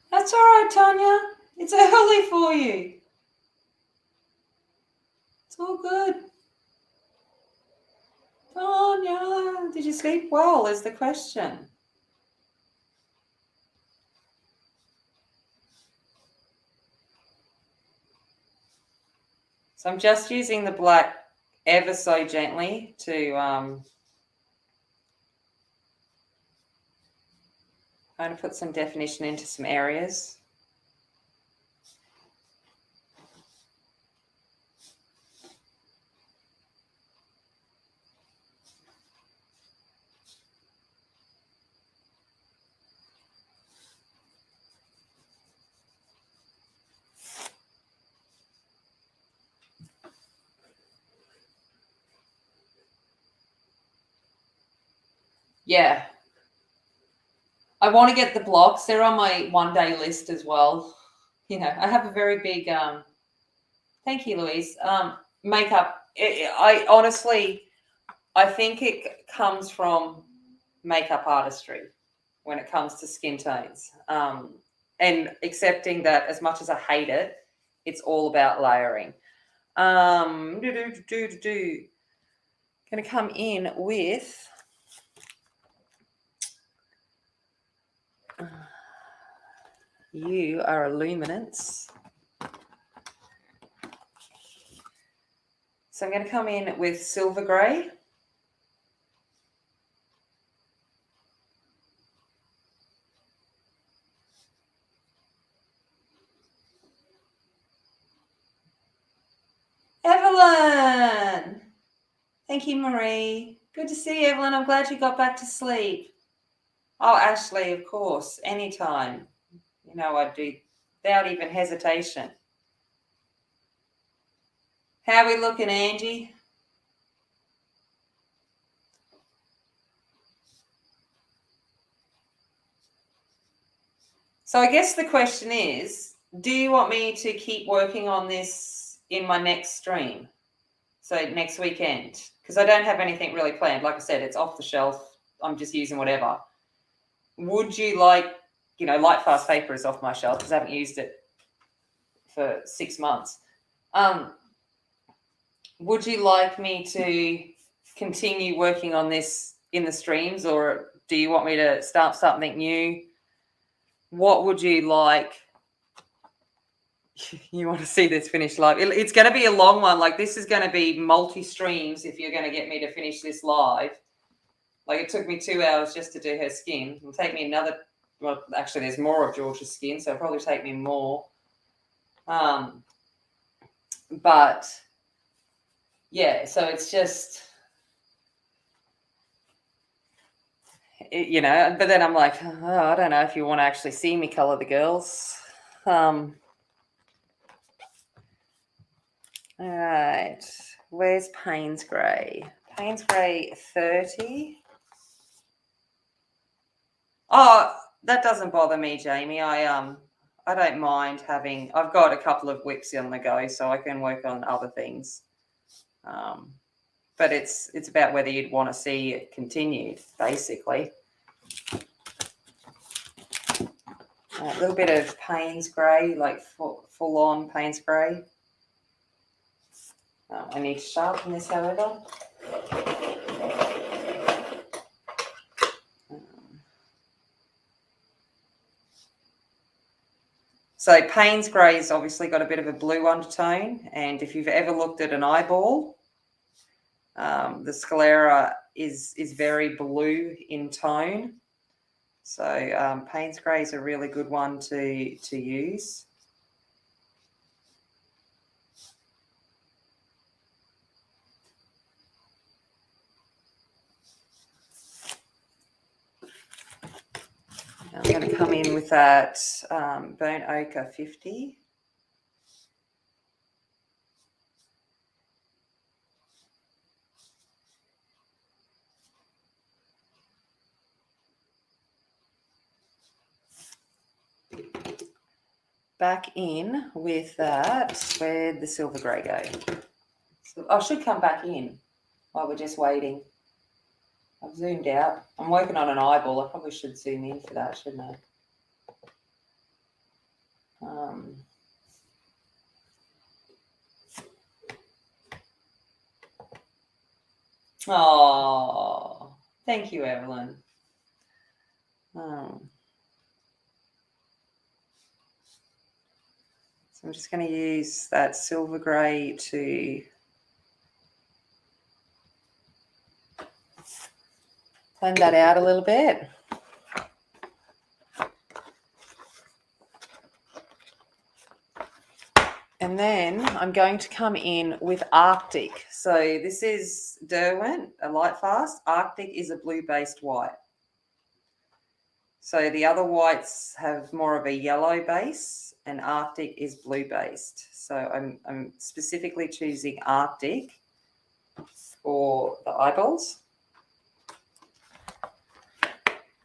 A: That's all right, Tanya. It's early for you. It's all good. Tanya, did you sleep well is the question. So I'm just using the black ever so gently to kind of put some definition into some areas. Yeah. I want to get the blocks. They're on my one-day list as well. You know, I have a very big, thank you, Louise, makeup. I honestly, I think it comes from makeup artistry when it comes to skin tones. And accepting that as much as I hate it, it's all about layering. Going to come in with You Are a Luminance. So I'm going to come in with Silver Grey. Evelyn! Thank you, Marie. Good to see you, Evelyn. I'm glad you got back to sleep. Oh, Ashley, of course. Anytime. You know I'd do without even hesitation. How are we looking, Angie? So I guess the question is, do you want me to keep working on this in my next stream? So next weekend? Because I don't have anything really planned. Like I said, it's off the shelf. I'm just using whatever. Would you like, you know, light fast paper is off my shelf because I haven't used it for 6 months. Would you like me to continue working on this in the streams, or do you want me to start something new? What would you like? You want to see this finished live? It's going to be a long one. Like, this is going to be multi-streams if you're going to get me to finish this live. Like, it took me 2 hours just to do her skin. It'll take me another, well, actually there's more of George's skin, so it'll probably take me more. But yeah, so it's just, you know, but then I'm like, oh, I don't know if you want to actually see me color the girls. All right, where's Payne's Grey? Payne's Grey 30. Oh, that doesn't bother me, Jamie. I don't mind having, I've got a couple of whips on the go, so I can work on other things. But it's about whether you'd want to see it continued, basically. A little bit of Payne's Grey, like full-on Payne's Grey. I need to sharpen this, however. So Payne's Grey's obviously got a bit of a blue undertone, and if you've ever looked at an eyeball, the sclera is very blue in tone. So Payne's Grey is a really good one to use. I'm going to come in with that Burnt Ochre 50. Back in with that. Where'd the Silver Grey go? So I should come back in while we're just waiting. I've zoomed out. I'm working on an eyeball. I probably should zoom in for that, shouldn't I? Oh, thank you, Evelyn. So I'm just going to use that Silver Grey to blend that out a little bit. And then I'm going to come in with Arctic. So this is Derwent, a light fast. Arctic is a blue-based white. So the other whites have more of a yellow base, and Arctic is blue-based. So I'm specifically choosing Arctic for the eyeballs.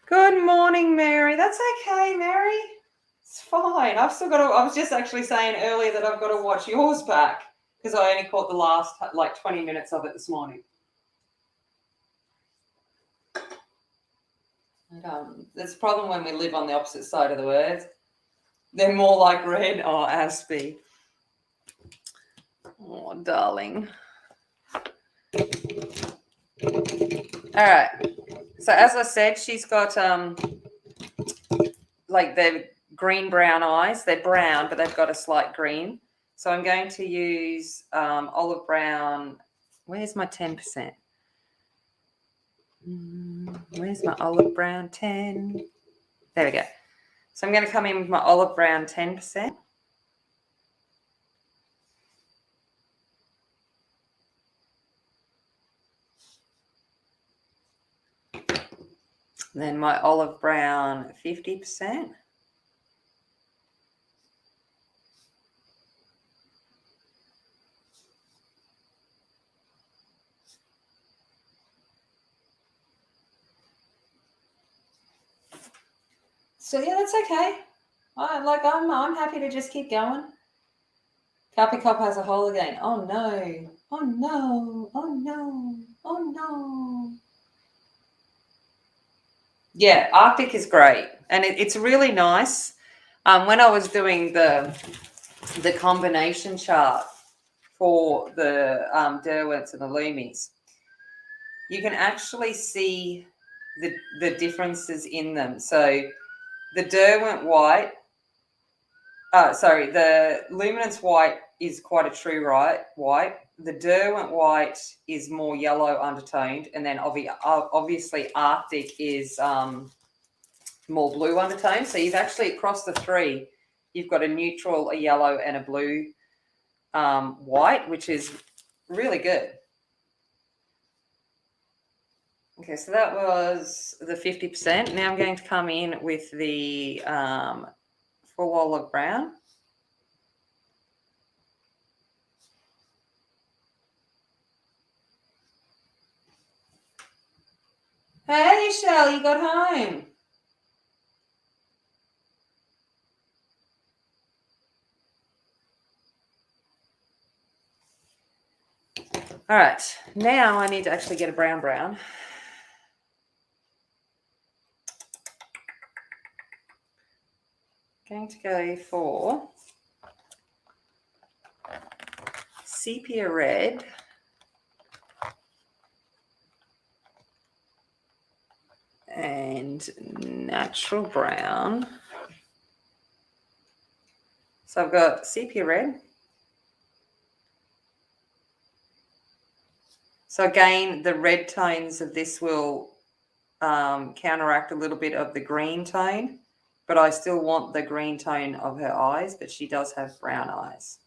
A: Good morning, Mary. That's okay, Mary. It's fine. I've still got to, I was just actually saying earlier that I've got to watch yours back because I only caught the last like 20 minutes of it this morning. There's a problem when we live on the opposite side of the words. They're more like red or Aspie. Oh, darling. All right. So as I said, she's got like the green-brown eyes. They're brown, but they've got a slight green. So I'm going to use olive brown. Where's my 10%? Where's my olive brown 10? There we go. So I'm going to come in with my olive brown 10%. Then my olive brown 50%. So yeah, that's okay. I'm happy to just keep going. Cuppy Cop has a hole again. Oh no. Oh no. Oh no. Oh no. Yeah, Arctic is great. And it's really nice. When I was doing the the combination chart for the Derwents and the Lumis, you can actually see the differences in them. So the Derwent white, the luminance white is quite a true white. The Derwent white is more yellow undertoned, and then obviously Arctic is more blue undertone. So you've actually, across the three, you've got a neutral, a yellow, and a blue white, which is really good. Okay, so that was the 50%. Now I'm going to come in with the full olive brown. Hey, Shell, you got home. All right, now I need to actually get a brown. Going to go for sepia red. And natural brown. So I've got sepia red. So again, the red tones of this will counteract a little bit of the green tone, but I still want the green tone of her eyes, but she does have brown eyes,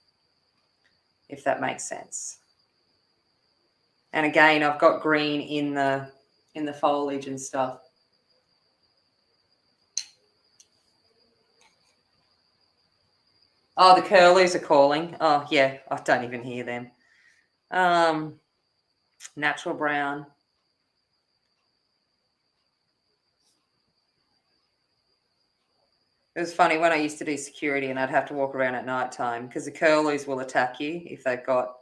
A: if that makes sense. And again, I've got green in the foliage and stuff. Oh, the curlews are calling. Oh, yeah, I don't even hear them. Natural brown. It was funny when I used to do security and I'd have to walk around at night time because the curlews will attack you if they've got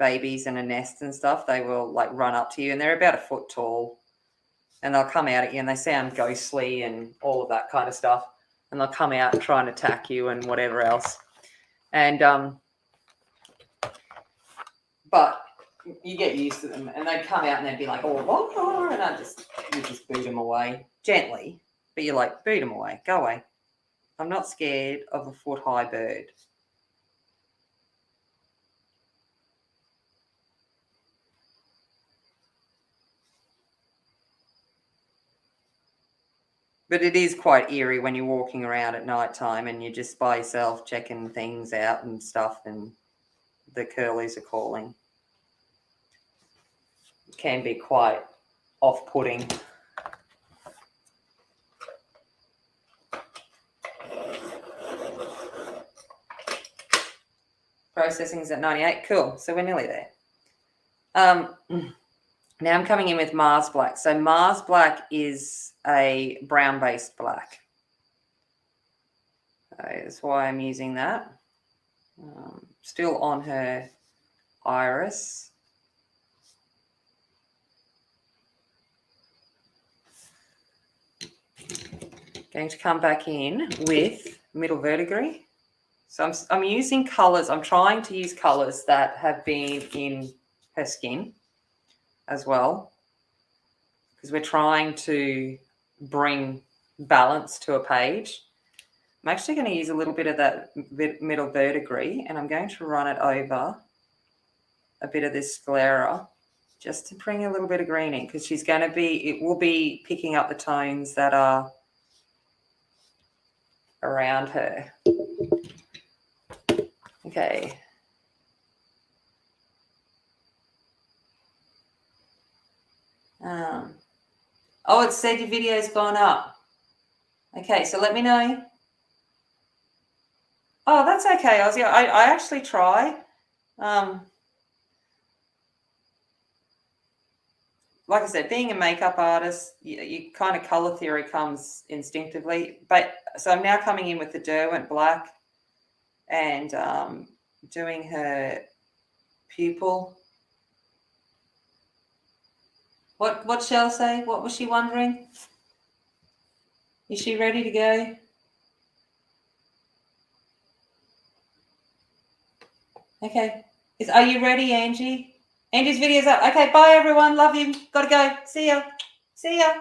A: babies and a nest and stuff. They will like run up to you, and they're about a foot tall, and they'll come out at you, and they sound ghostly and all of that kind of stuff, and they'll come out and try and attack you and whatever else. And but you get used to them, and they'd come out and they'd be like, oh, and you just boot them away gently. But you're like, boot them away, go away. I'm not scared of a foot-high bird. But it is quite eerie when you're walking around at night time and you're just by yourself checking things out and stuff, and the curlews are calling. It can be quite off-putting. Processing is at 98. Cool. So we're nearly there. Now I'm coming in with Mars Black. So Mars Black is a brown-based black. That's why I'm using that. Still on her iris. Going to come back in with middle verdigris. So I'm using colours. I'm trying to use colours that have been in her skin as well, because we're trying to bring balance to a page. I'm actually going to use a little bit of that middle verdigris, and I'm going to run it over a bit of this sclera just to bring a little bit of green in, because it will be picking up the tones that are around her. Okay. Oh, it said your video's gone up. Okay, so let me know. Oh, that's okay, Ozzy. I actually try. Like I said, being a makeup artist, you kind of color theory comes instinctively. But so I'm now coming in with the Derwent Black and doing her pupil. What shall I say? What was she wondering? Is she ready to go? Okay. Are you ready, Angie? Angie's video's up. Okay, bye everyone. Love you. Gotta go. See ya. See ya.